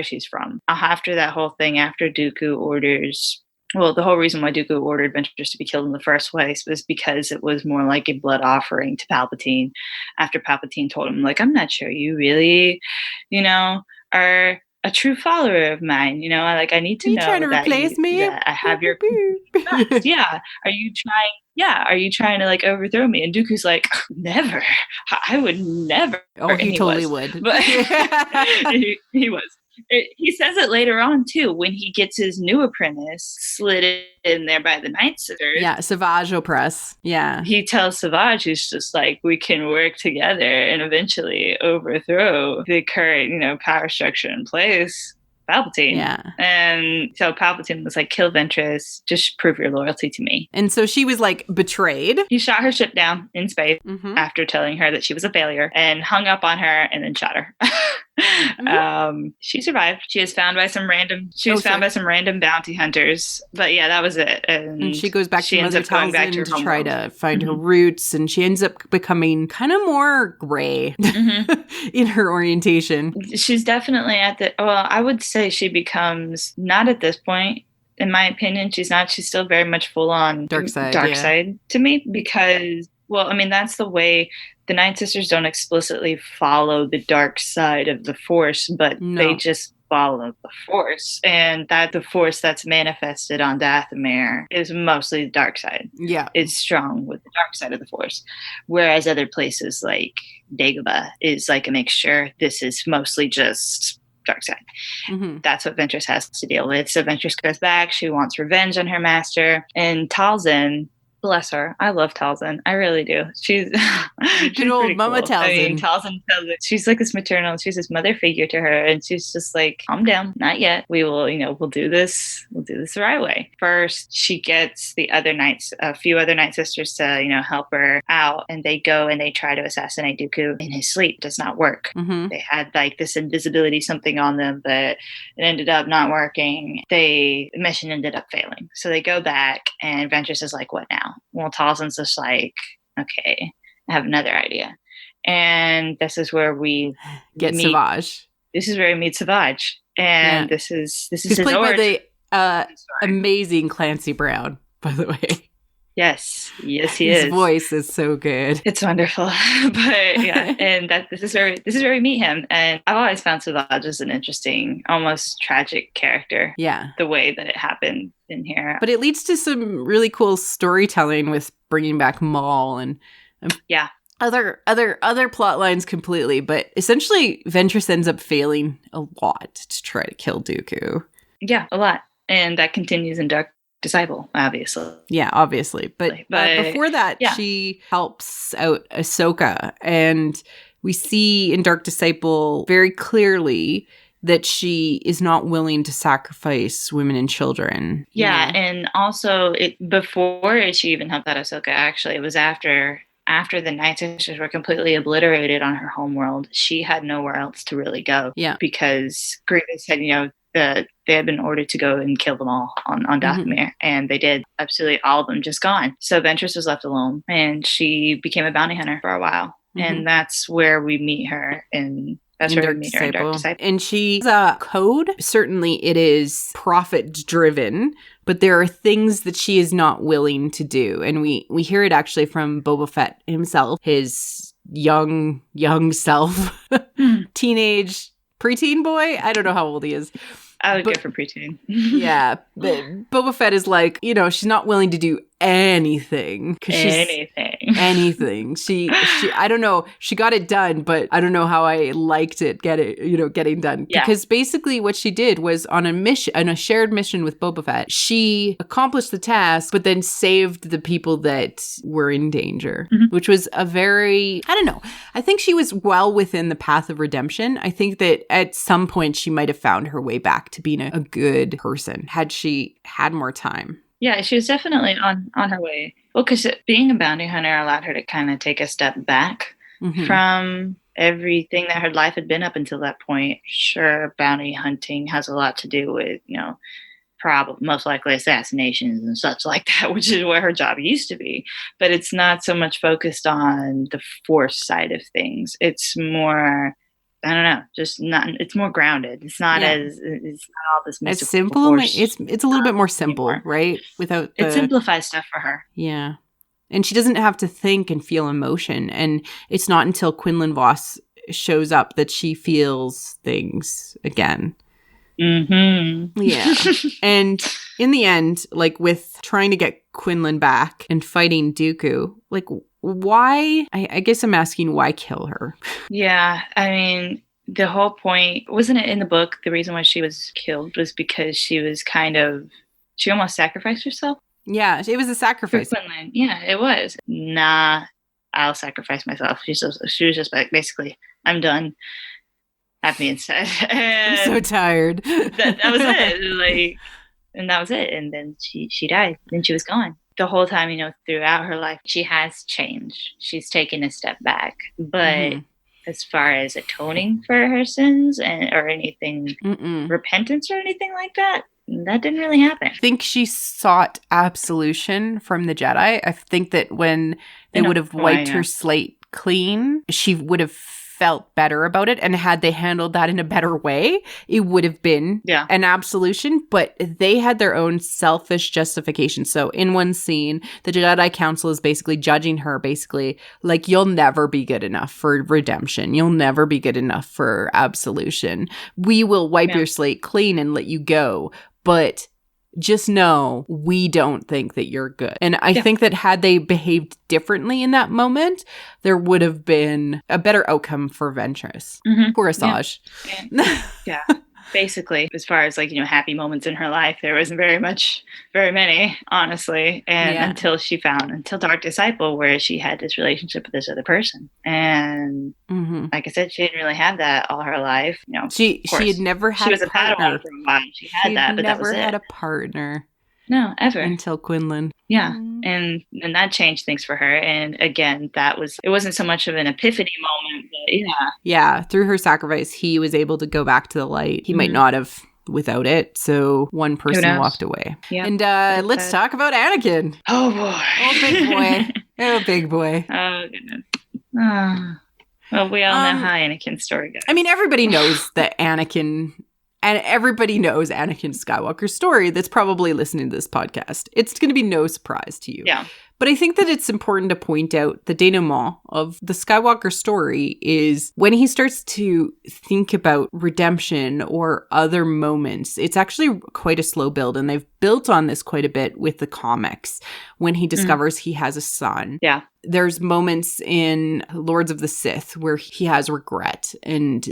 she's from. After that whole thing, after Dooku orders. Well, the whole reason why Dooku ordered Ventress to be killed in the first place was because it was more like a blood offering to Palpatine. After Palpatine told him, like, I'm not sure you really, are a true follower of mine. I need to know. Are you trying to replace me? That I have your yeah. Are you trying? Yeah. Are you trying to, like, overthrow me? And Dooku's like, never. I would never. Oh, he totally would. But he was. He says it later on too when he gets his new apprentice slid in there by the Night Sisters. Yeah, Savage Opress. Yeah, he tells Savage, he's just like, we can work together and eventually overthrow the current power structure in place. Palpatine. Yeah. And so Palpatine was like, kill Ventress, just prove your loyalty to me. And so she was, like, betrayed. He shot her ship down in space after telling her that she was a failure and hung up on her and then shot her. She survived. She was found by some random bounty hunters. But yeah, that was it. And she goes back to Mother Talzin to try to find her roots, and she ends up becoming kind of more gray in her orientation. She's definitely I would say she becomes, not at this point, in my opinion, she's still very much full on dark side to me, because, well, I mean, that's the way the Night Sisters don't explicitly follow the dark side of the Force, but they just follow the Force, and that the Force that's manifested on Dathomir is mostly the dark side. Yeah, it's strong with the dark side of the Force, whereas other places like Dagobah is like a mixture. This is mostly just dark side. That's what Ventress has to deal with. So Ventress goes back. She wants revenge on her master, and Talzin, bless her. I love Talzin. I really do. She's good old Mama cool. Talzin. I mean, Talzin tells it. She's like this maternal. She's this mother figure to her, and she's just like, calm down. Not yet. We will. We'll do this. We'll do this the right way. First, she gets a few other Night Sisters to help her out, and they go and they try to assassinate Dooku in his sleep. It does not work. They had like this invisibility something on them, but it ended up not working. The mission ended up failing. So they go back, and Ventress is like, what now? Well, Talzin's just like, okay, I have another idea. And this is where we get Savage. This is where we meet Savage. And this is He's his played origin. By the amazing Clancy Brown, by the way. Yes, he is. His voice is so good. It's wonderful. But yeah, and this is where we meet him. And I've always found Savage as an interesting, almost tragic character. Yeah, the way that it happened in here. But it leads to some really cool storytelling with bringing back Maul and other plot lines completely. But essentially, Ventress ends up failing a lot to try to kill Dooku. Yeah, a lot, and that continues in Dark Disciple, obviously. Yeah, obviously. But before that, she helps out Ahsoka. And we see in Dark Disciple very clearly that she is not willing to sacrifice women and children. Yeah, and also before she even helped out Ahsoka, actually, it was after the Night Sisters were completely obliterated on her homeworld. She had nowhere else to really go. Yeah. Because Grievous had, they had been ordered to go and kill them all on Dathomir, and they did. Absolutely all of them just gone. So Ventress was left alone, and she became a bounty hunter for a while. And that's where we meet her in Dark Disciple. And she's a code. Certainly it is profit-driven, but there are things that she is not willing to do. And we hear it actually from Boba Fett himself, his young self, teenage, preteen boy. I don't know how old he is. I would go for preteen. Yeah. But Boba Fett is like, she's not willing to do anything. Anything. She I don't know. She got it done, but I don't know how I liked it getting done. Yeah. Because basically what she did was on a shared mission with Boba Fett, she accomplished the task, but then saved the people that were in danger, which was a very, I don't know. I think she was well within the path of redemption. I think that at some point she might have found her way back to being a good person had she had more time. Yeah, she was definitely on her way. Well, because being a bounty hunter allowed her to kind of take a step back from everything that her life had been up until that point. Sure, bounty hunting has a lot to do with, most likely assassinations and such like that, which is where her job used to be. But it's not so much focused on the force side of things. It's more, I don't know, it's more grounded. It's not it's not all this mystical. It's simple. It's a little bit more simple, anymore. Right? It simplifies stuff for her. Yeah. And she doesn't have to think and feel emotion. And it's not until Quinlan Vos shows up that she feels things again. Yeah. And in the end, like with trying to get Quinlan back and fighting Dooku, like why? I guess I'm asking why kill her? Yeah. I mean, the whole point, wasn't it in the book, the reason why she was killed was because she almost sacrificed herself? Yeah, it was a sacrifice. For Quinlan. Yeah, it was. Nah, I'll sacrifice myself. She was just like, basically, I'm done. Have me instead. I'm so tired. that was it. And that was it. And then she died. Then she was gone. The whole time, throughout her life, she has changed. She's taken a step back. But as far as atoning for her sins or anything, repentance or anything like that didn't really happen. I think she sought absolution from the Jedi. I think that when they would have wiped her slate clean, she would have felt better about it. And had they handled that in a better way, it would have been an absolution. But they had their own selfish justification. So in one scene, the Jedi Council is basically judging her, like, you'll never be good enough for redemption. You'll never be good enough for absolution. We will wipe your slate clean and let you go. But just know we don't think that you're good. And I think that had they behaved differently in that moment, there would have been a better outcome for Ventress or Asajj. Yeah. Basically, as far as happy moments in her life, there wasn't very many, honestly. And until Dark Disciple, where she had this relationship with this other person. And like I said, she didn't really have that all her life. She had never had a partner. Padawan for a while. She had that, but that was it. Never had a partner. No, ever. Until Quinlan. Yeah. And that changed things for her. And again, it wasn't so much of an epiphany moment, but Yeah. Through her sacrifice, he was able to go back to the light. He might not have without it. So one person walked away. Yeah. And let's talk about Anakin. Oh, boy. Oh, big boy. Oh, big boy. Oh, goodness. Well, we all know how Anakin's story goes. I mean, everybody knows that Anakin... And everybody knows Anakin Skywalker's story that's probably listening to this podcast. It's going to be no surprise to you. Yeah. But I think that it's important to point out the denouement of the Skywalker story is when he starts to think about redemption or other moments, it's actually quite a slow build. And they've built on this quite a bit with the comics when he discovers he has a son. Yeah. There's moments in Lords of the Sith where he has regret and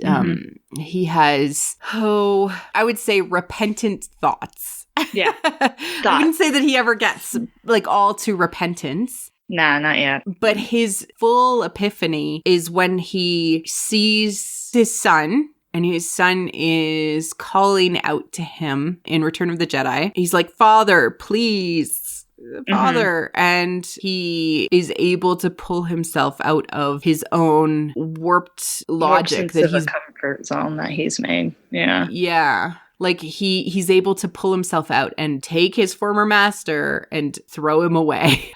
he has, I would say repentant thoughts. Yeah. I wouldn't say that he ever gets all to repentance. Nah, not yet. But his full epiphany is when he sees his son, and his son is calling out to him in Return of the Jedi. He's like, "Father, please, Father." And he is able to pull himself out of his own warped logic that he's a comfort zone that he's made. Yeah. Yeah. Like he's able to pull himself out and take his former master and throw him away.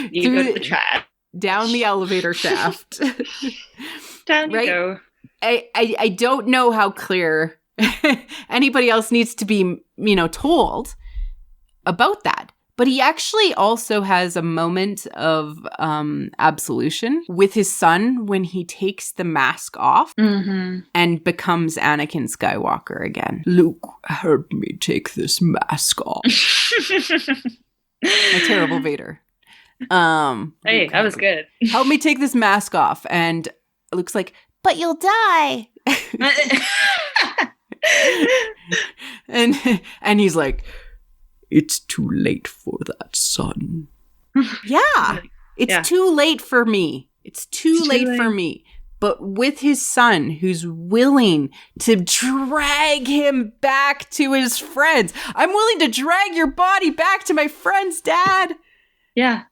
You go to the trash. Down the elevator shaft. Down you go. I don't know how clear anybody else needs to be, told about that. But he actually also has a moment of absolution with his son when he takes the mask off and becomes Anakin Skywalker again. Luke, help me take this mask off. A terrible Vader. Hey, that was good. Help me take this mask off. And Luke's like, but you'll die. and he's like, it's too late for that, son. Yeah. It's too late for me. It's too late for me. But with his son, who's willing to drag him back to his friends. I'm willing to drag your body back to my friends, Dad. Yeah.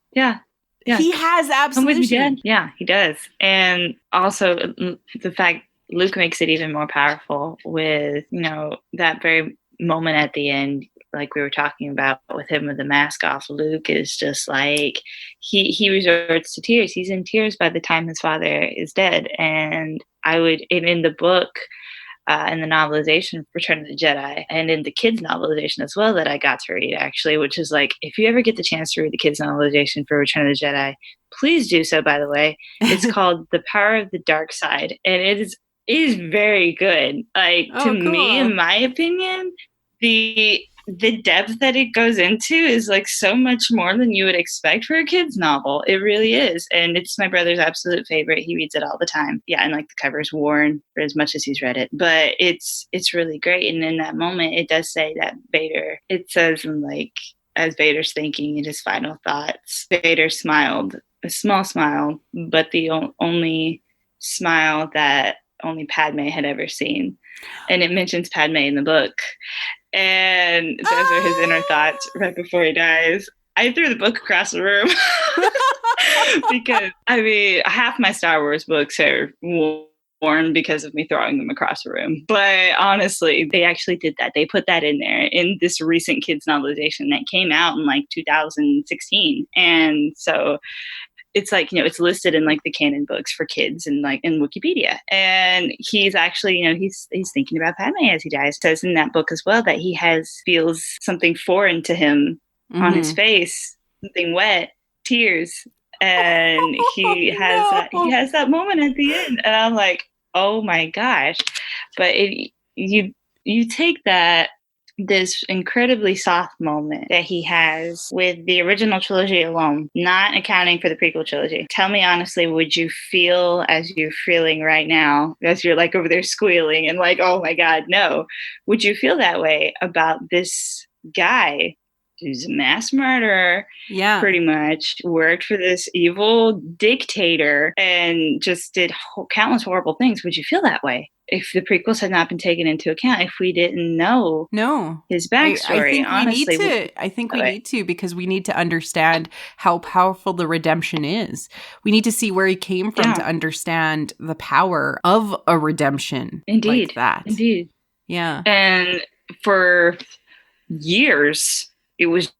He has absolution. Yeah, he does. And also the fact Luke makes it even more powerful with, that very moment at the end, like we were talking about with him with the mask off. Luke is just like, he resorts to tears. He's in tears by the time his father is dead. And in the book, in the novelization Return of the Jedi, and in the kids novelization as well that I got to read, actually, which is like, if you ever get the chance to read the kids novelization for Return of the Jedi, please do so, by the way. It's called The Power of the Dark Side, and it is very good. Like, to me, in my opinion, the depth that it goes into is like so much more than you would expect for a kid's novel. It really is. And it's my brother's absolute favorite. He reads it all the time. Yeah, and like the cover's worn for as much as he's read it. But it's really great. And in that moment, it does say that Vader, it says, like, as Vader's thinking in his final thoughts, Vader smiled, a small smile, but the only smile that only Padme had ever seen. And it mentions Padme in the book. And those are his inner thoughts right before he dies. I threw the book across the room because, half my Star Wars books are worn because of me throwing them across the room. But honestly, they actually did that. They put that in there in this recent kids novelization that came out in like 2016. And so it's like, it's listed in like the canon books for kids and like in Wikipedia. And he's actually, he's thinking about Padme as he dies. It says in that book as well that he feels something foreign to him on his face, something wet, tears. And he has that moment at the end. And I'm like, oh my gosh. But you take this incredibly soft moment that he has with the original trilogy alone, not accounting for the prequel trilogy. Tell me honestly, would you feel as you're feeling right now, as you're like over there squealing and like, oh my God, no. Would you feel that way about this guy who's a mass murderer, pretty much, worked for this evil dictator and just did countless horrible things? Would you feel that way if the prequels had not been taken into account, if we didn't know his backstory? I think we need to, because we need to understand how powerful the redemption is. We need to see where he came from to understand the power of a redemption. Indeed. Like that. Indeed. Yeah. And for years, it was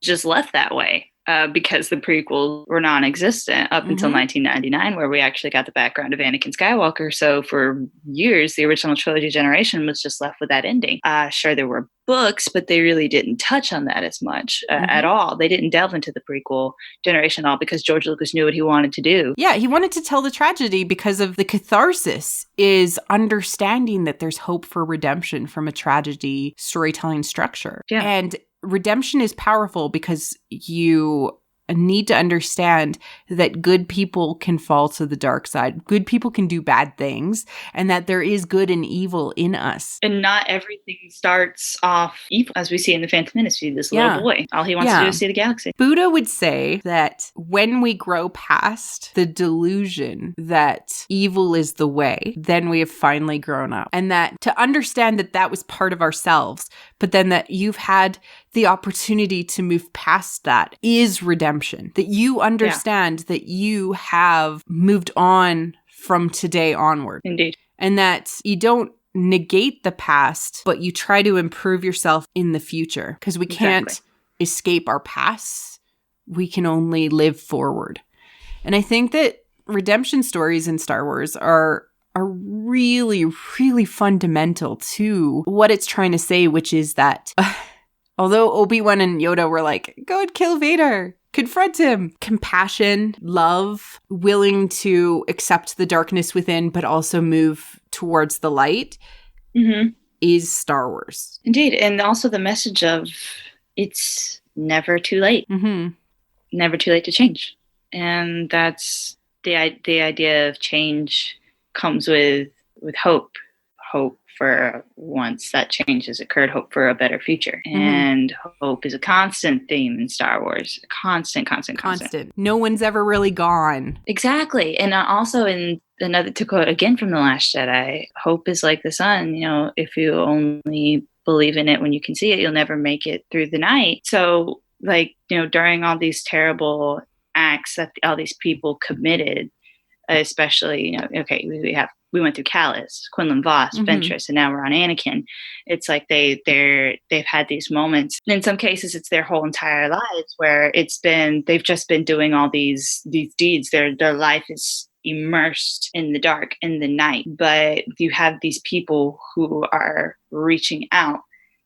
just left that way because the prequels were non-existent up until 1999, where we actually got the background of Anakin Skywalker. So for years, the original trilogy generation was just left with that ending. Sure, there were books, but they really didn't touch on that as much at all. They didn't delve into the prequel generation at all because George Lucas knew what he wanted to do. Yeah, he wanted to tell the tragedy because of the catharsis is understanding that there's hope for redemption from a tragedy storytelling structure. Yeah. And redemption is powerful because you need to understand that good people can fall to the dark side. Good people can do bad things, and that there is good and evil in us. And not everything starts off evil, as we see in The Phantom Menace. This little boy, all he wants to do is see the galaxy. Buddha would say that when we grow past the delusion that evil is the way, then we have finally grown up. And that to understand that that was part of ourselves, but then that you've had the opportunity to move past that is redemption. That you understand that you have moved on from today onward. Indeed. And that you don't negate the past, but you try to improve yourself in the future. Because we can't escape our past. We can only live forward. And I think that redemption stories in Star Wars are really, really fundamental to what it's trying to say, which is that although Obi-Wan and Yoda were like, go and kill Vader, confront him, compassion, love, willing to accept the darkness within, but also move towards the light is Star Wars. Indeed. And also the message of it's never too late. Mm-hmm. Never too late to change. And that's the idea of change comes with hope for once that change has occurred, hope for a better future. And hope is a constant theme in Star Wars. Constant. No one's ever really gone. Exactly. And also in another, to quote again from The Last Jedi, hope is like the sun. You know, if you only believe in it when you can see it, you'll never make it through the night. So, like, you know, during all these terrible acts that all these people committed, especially, you know, okay, we went through Kallus, Quinlan Vos, Ventress, and now we're on Anakin. It's like they've had these moments. In some cases, it's their whole entire lives where they've just been doing all these deeds. Their life is immersed in the dark, in the night. But you have these people who are reaching out.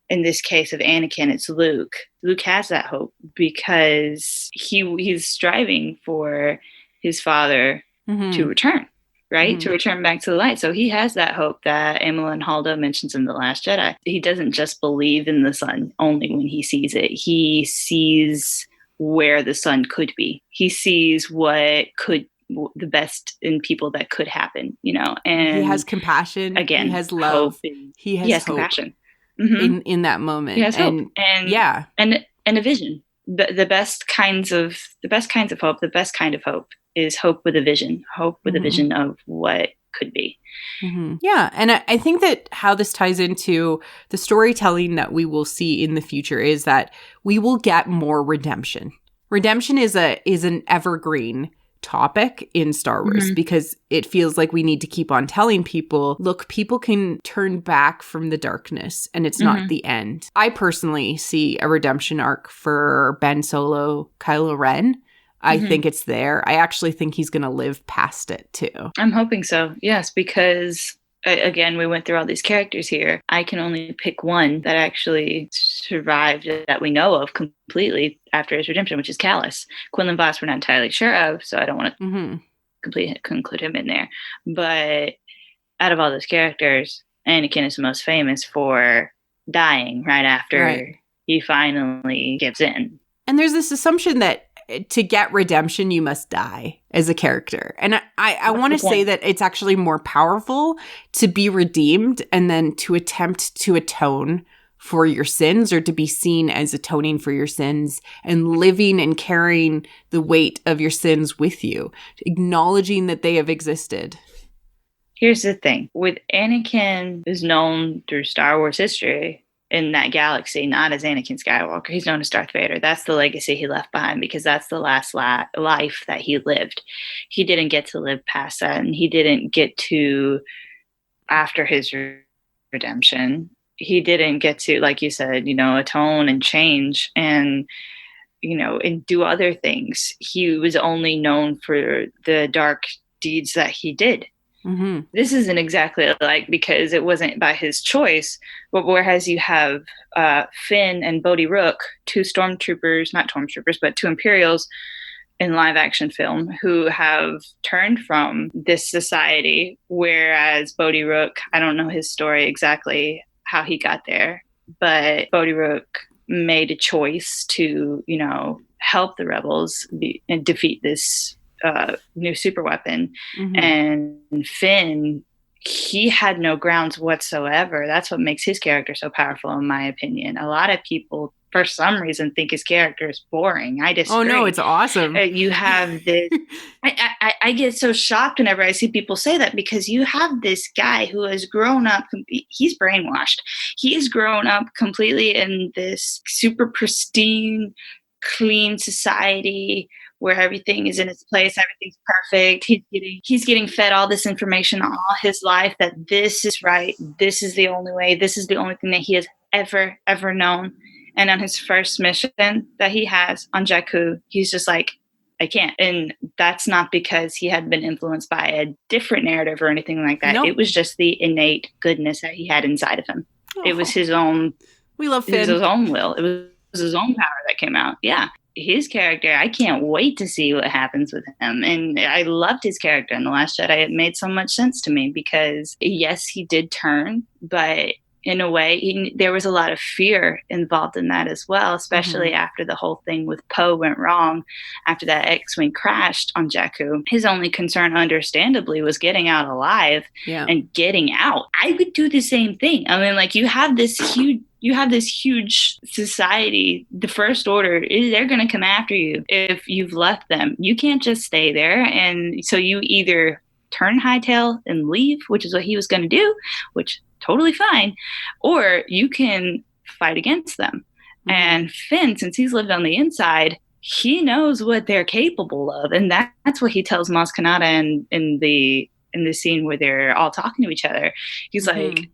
In this case of Anakin, it's Luke. Luke has that hope because he's striving for his father to return, right? To return back to the light. So he has that hope that Amilyn Halda mentions in The Last Jedi. He doesn't just believe in the sun only when he sees it. He sees where the sun could be. He sees what could the best in people that could happen, you know. And he has compassion. Again, he has love. He has hope compassion in that moment. He has hope. And a vision. The best kinds of hope. The best kind of hope is hope with a vision. Hope with a vision of what could be. Yeah. And I think that how this ties into the storytelling that we will see in the future is that we will get more redemption. Redemption is an evergreen topic in Star Wars because it feels like we need to keep on telling people, look, people can turn back from the darkness and it's not the end. I personally see a redemption arc for Ben Solo, Kylo Ren. I think it's there. I actually think he's going to live past it too. I'm hoping so. Yes, because again, we went through all these characters here. I can only pick one that actually survived that we know of completely after his redemption, which is Kallus. Quinlan Vos we're not entirely sure of, so I don't want to conclude him in there. But out of all those characters, Anakin is the most famous for dying right after he finally gives in. And there's this assumption that to get redemption, you must die as a character. And I want to say that it's actually more powerful to be redeemed and then to attempt to atone for your sins, or to be seen as atoning for your sins and living and carrying the weight of your sins with you, acknowledging that they have existed. Here's the thing. With Anakin is known through Star Wars history in that galaxy, not as Anakin Skywalker. He's known as Darth Vader. That's the legacy he left behind because that's the last life that he lived. He didn't get to live past that, and he didn't get to, after his redemption, he didn't get to, like you said, you know, atone and change and, you know, and do other things. He was only known for the dark deeds that he did. This isn't exactly like, because it wasn't by his choice, but whereas you have Finn and Bodhi Rook, two Imperials in live action film who have turned from this society, whereas Bodhi Rook, I don't know his story exactly how he got there, but Bodhi Rook made a choice to, you know, help the rebels and defeat this new super weapon. And Finn, he had no grounds whatsoever. That's what makes his character so powerful, in my opinion. A lot of people, for some reason, think his character is boring. I disagree. Oh no, it's awesome. You have this. I get so shocked whenever I see people say that, because you have this guy who has grown up. He's brainwashed. He has grown up completely in this super pristine, clean society where everything is in its place, everything's perfect. He's getting fed all this information all his life that this is right, this is the only way, this is the only thing that he has ever known. And on his first mission that he has on Jakku, he's just like, I can't. And that's not because he had been influenced by a different narrative or anything like that. Nope. It was just the innate goodness that he had inside of him. It was his own. We love Finn. It was his own will. It was his own power that came out. Yeah. His character, I can't wait to see what happens with him. And I loved his character in The Last Jedi. It made so much sense to me because, yes, he did turn, but in a way. There was a lot of fear involved in that as well, especially after the whole thing with Poe went wrong, after that X-Wing crashed on Jakku. His only concern, understandably, was getting out alive and getting out. I would do the same thing. I mean, like, you have this huge society, the First Order, they're going to come after you if you've left them. You can't just stay there. And so you either turn hightail and leave, which is what he was going to do, which totally fine, or you can fight against them. And Finn, since he's lived on the inside, he knows what they're capable of, and that's what he tells Maz Kanata in the scene where they're all talking to each other. He's like,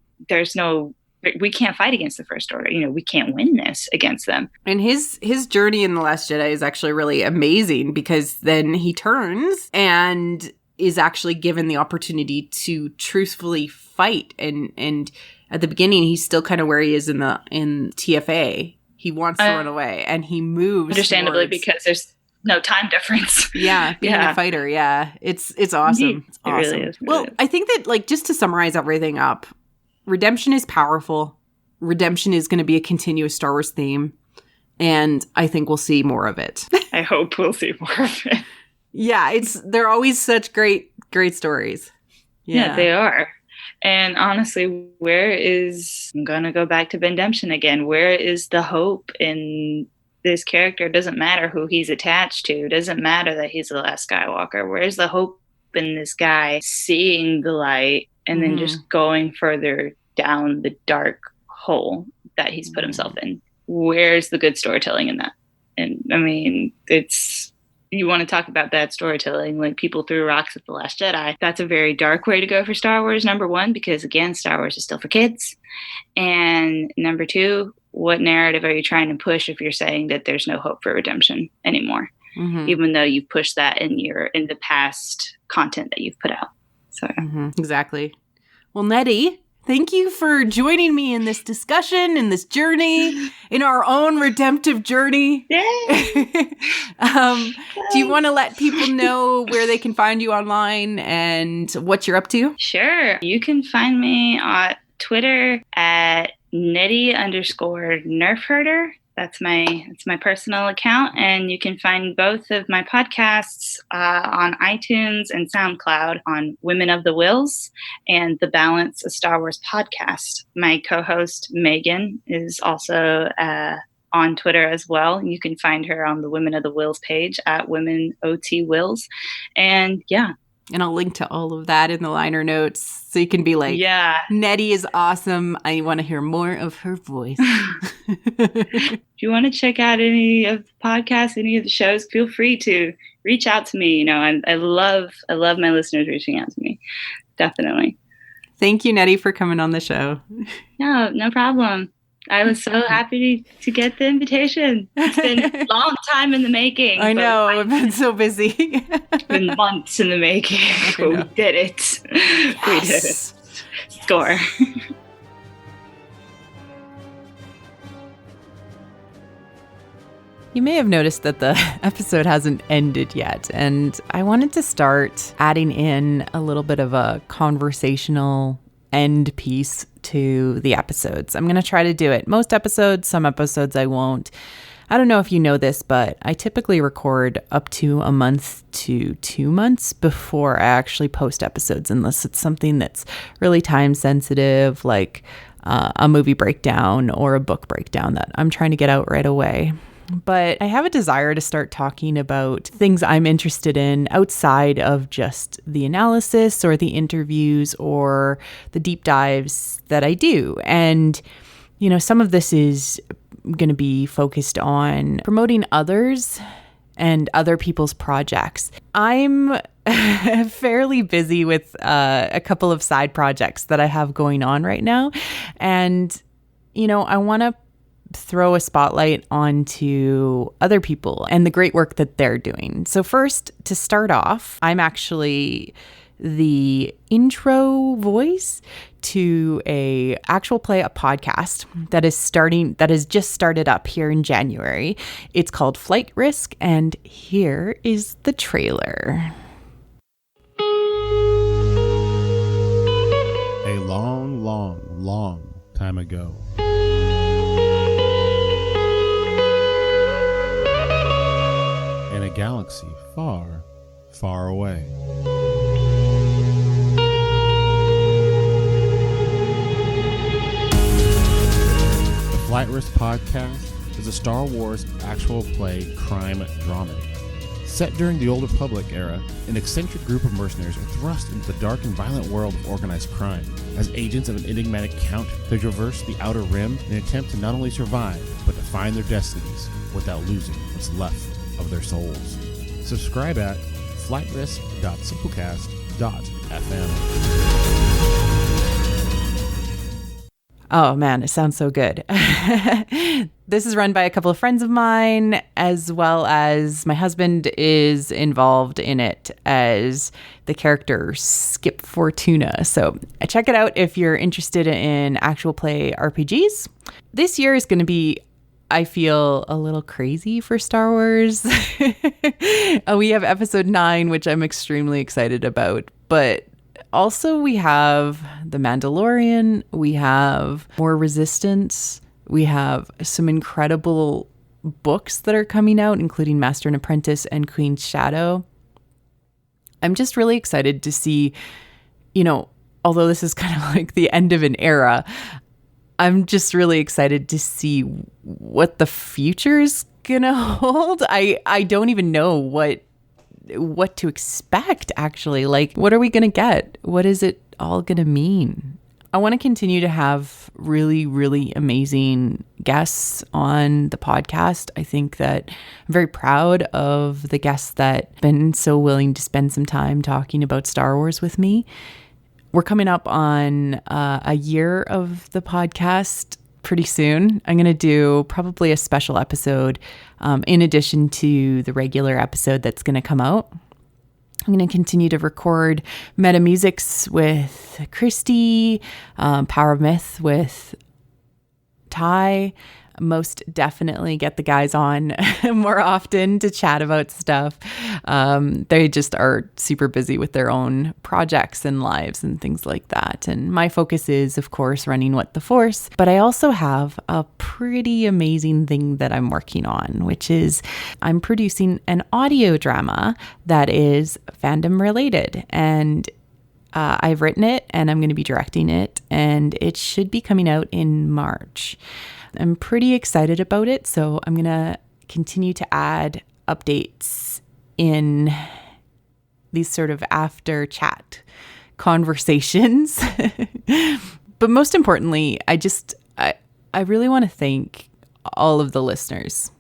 we can't fight against the First Order. You know, we can't win this against them. And his journey in The Last Jedi is actually really amazing, because then he turns and is actually given the opportunity to truthfully fight. And at the beginning, he's still kind of where he is in TFA. He wants to run away, and he moves. Understandably, because there's no time difference. Yeah, being a fighter. Yeah, it's awesome. It's awesome. It really is. Well, I think that, like, just to summarize everything up, redemption is powerful. Redemption is going to be a continuous Star Wars theme, and I think we'll see more of it. I hope we'll see more of it. Yeah, they're always such great stories. Yeah, they are. And honestly, I'm going to go back to redemption again. Where is the hope in this character? It doesn't matter who he's attached to. It doesn't matter that he's the last Skywalker. Where's the hope in this guy seeing the light and then just going further down the dark hole that he's put himself in? Where's the good storytelling in that? And I mean, you want to talk about bad storytelling, like people threw rocks at The Last Jedi. That's a very dark way to go for Star Wars, number one, because, again, Star Wars is still for kids. And number two, what narrative are you trying to push if you're saying that there's no hope for redemption anymore, even though you've pushed that in the past content that you've put out? So Exactly. Well, Nettie, thank you for joining me in this discussion, in this journey, in our own redemptive journey. Yay! Do you want to let people know where they can find you online and what you're up to? Sure. You can find me on Twitter at Nettie_NerfHerder. That's my personal account, and you can find both of my podcasts on iTunes and SoundCloud on Women of the Wills and the Balance, a Star Wars podcast. My co-host Megan is also on Twitter as well. You can find her on the Women of the Wills page at Women OT Wills, and and I'll link to all of that in the liner notes, so you can be like, Nettie is awesome. I want to hear more of her voice. If you want to check out any of the podcasts, any of the shows, feel free to reach out to me. You know, I love my listeners reaching out to me. Definitely. Thank you, Nettie, for coming on the show. No problem. I was so happy to get the invitation. It's been a long time in the making. I know. I've been so busy. It's been months in the making. But we did it. Yes. We did it. Score. You may have noticed that the episode hasn't ended yet, and I wanted to start adding in a little bit of a conversational end piece to the episodes. I'm going to try to do it most episodes, some episodes I won't. I don't know if you know this, but I typically record up to a month to 2 months before I actually post episodes, unless it's something that's really time sensitive, like a movie breakdown or a book breakdown that I'm trying to get out right away. But I have a desire to start talking about things I'm interested in outside of just the analysis or the interviews or the deep dives that I do. And, you know, some of this is going to be focused on promoting others and other people's projects. I'm fairly busy with a couple of side projects that I have going on right now. And, you know, I want to throw a spotlight onto other people and the great work that they're doing. So first, to start off, I'm actually the intro voice to a podcast that has just started up here in January. It's called Flight Risk, and here is the trailer. A long time ago. In a galaxy far, far away. The Flight Risk Podcast is a Star Wars actual play crime dramedy. Set during the Old Republic era, an eccentric group of mercenaries are thrust into the dark and violent world of organized crime. As agents of an enigmatic count, they traverse the Outer Rim in an attempt to not only survive, but to find their destinies without losing what's left of their souls. Subscribe at flightrisk.simplecast.fm. Oh man, it sounds so good. This is run by a couple of friends of mine, as well as my husband is involved in it as the character Skip Fortuna. So check it out if you're interested in actual play RPGs. This year is going to be, I feel, a little crazy for Star Wars. We have episode 9, which I'm extremely excited about, but also we have The Mandalorian, we have more Resistance, we have some incredible books that are coming out, including Master and Apprentice and Queen's Shadow. I'm just really excited to see, although this is kind of like the end of an era, I'm just really excited to see what the future's gonna hold. I don't even know what to expect, actually. Like, what are we gonna get? What is it all gonna mean? I want to continue to have really, really amazing guests on the podcast. I think that I'm very proud of the guests that have been so willing to spend some time talking about Star Wars with me. We're coming up on a year of the podcast pretty soon. I'm going to do probably a special episode in addition to the regular episode that's going to come out. I'm going to continue to record Meta Musics with Christy, Power of Myth with Ty. Most definitely get the guys on more often to chat about stuff. They just are super busy with their own projects and lives and things like that. And my focus is, of course, running What the Force. But I also have a pretty amazing thing that I'm working on, which is I'm producing an audio drama that is fandom related. And I've written it and I'm going to be directing it. And it should be coming out in March. I'm pretty excited about it, so I'm going to continue to add updates in these sort of after chat conversations. But most importantly, I really want to thank all of the listeners,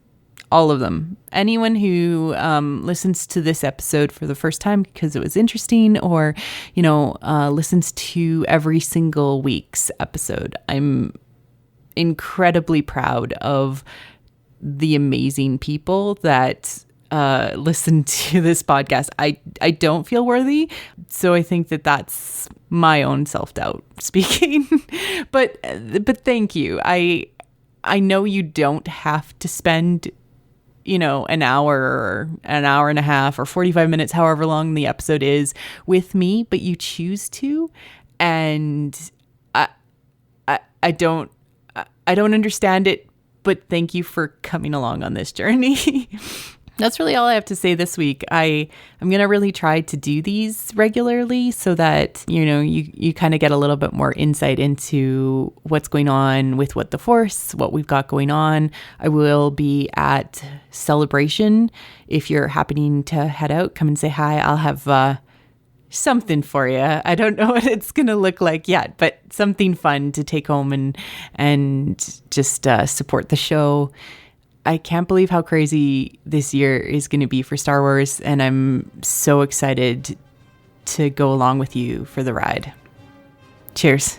all of them. Anyone who listens to this episode for the first time because it was interesting, or, listens to every single week's episode. I'm incredibly proud of the amazing people that listen to this podcast. I don't feel worthy, so I think that that's my own self-doubt speaking. but thank you. I know you don't have to spend an hour or an hour and a half or 45 minutes, however long the episode is, with me, but you choose to, and I don't understand it, but thank you for coming along on this journey. That's really all I have to say this week. I'm going to really try to do these regularly so that, you kind of get a little bit more insight into what's going on with What the Force, what we've got going on. I will be at Celebration. If you're happening to head out, come and say hi. I'll have something for you. I don't know what it's going to look like yet, but something fun to take home and just support the show. I can't believe how crazy this year is going to be for Star Wars, and I'm so excited to go along with you for the ride. Cheers.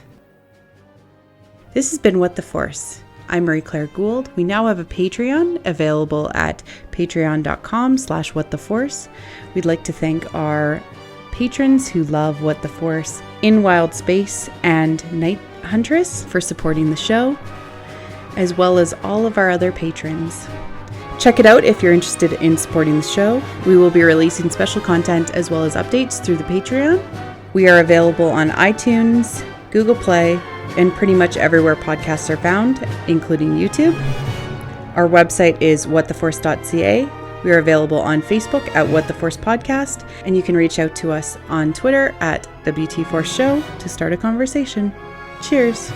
This has been What the Force. I'm Marie-Claire Gould. We now have a Patreon available at patreon.com/whattheforce. We'd like to thank our patrons who love What the Force, In Wild Space and Night Huntress for supporting the show, as well as all of our other patrons. Check it out if you're interested in supporting the show. We will be releasing special content as well as updates through the Patreon. We are available on iTunes, Google Play, and pretty much everywhere podcasts are found, including YouTube. Our website is whattheforce.ca. We are available on Facebook at What the Force Podcast, and you can reach out to us on Twitter at WT Force Show to start a conversation. Cheers.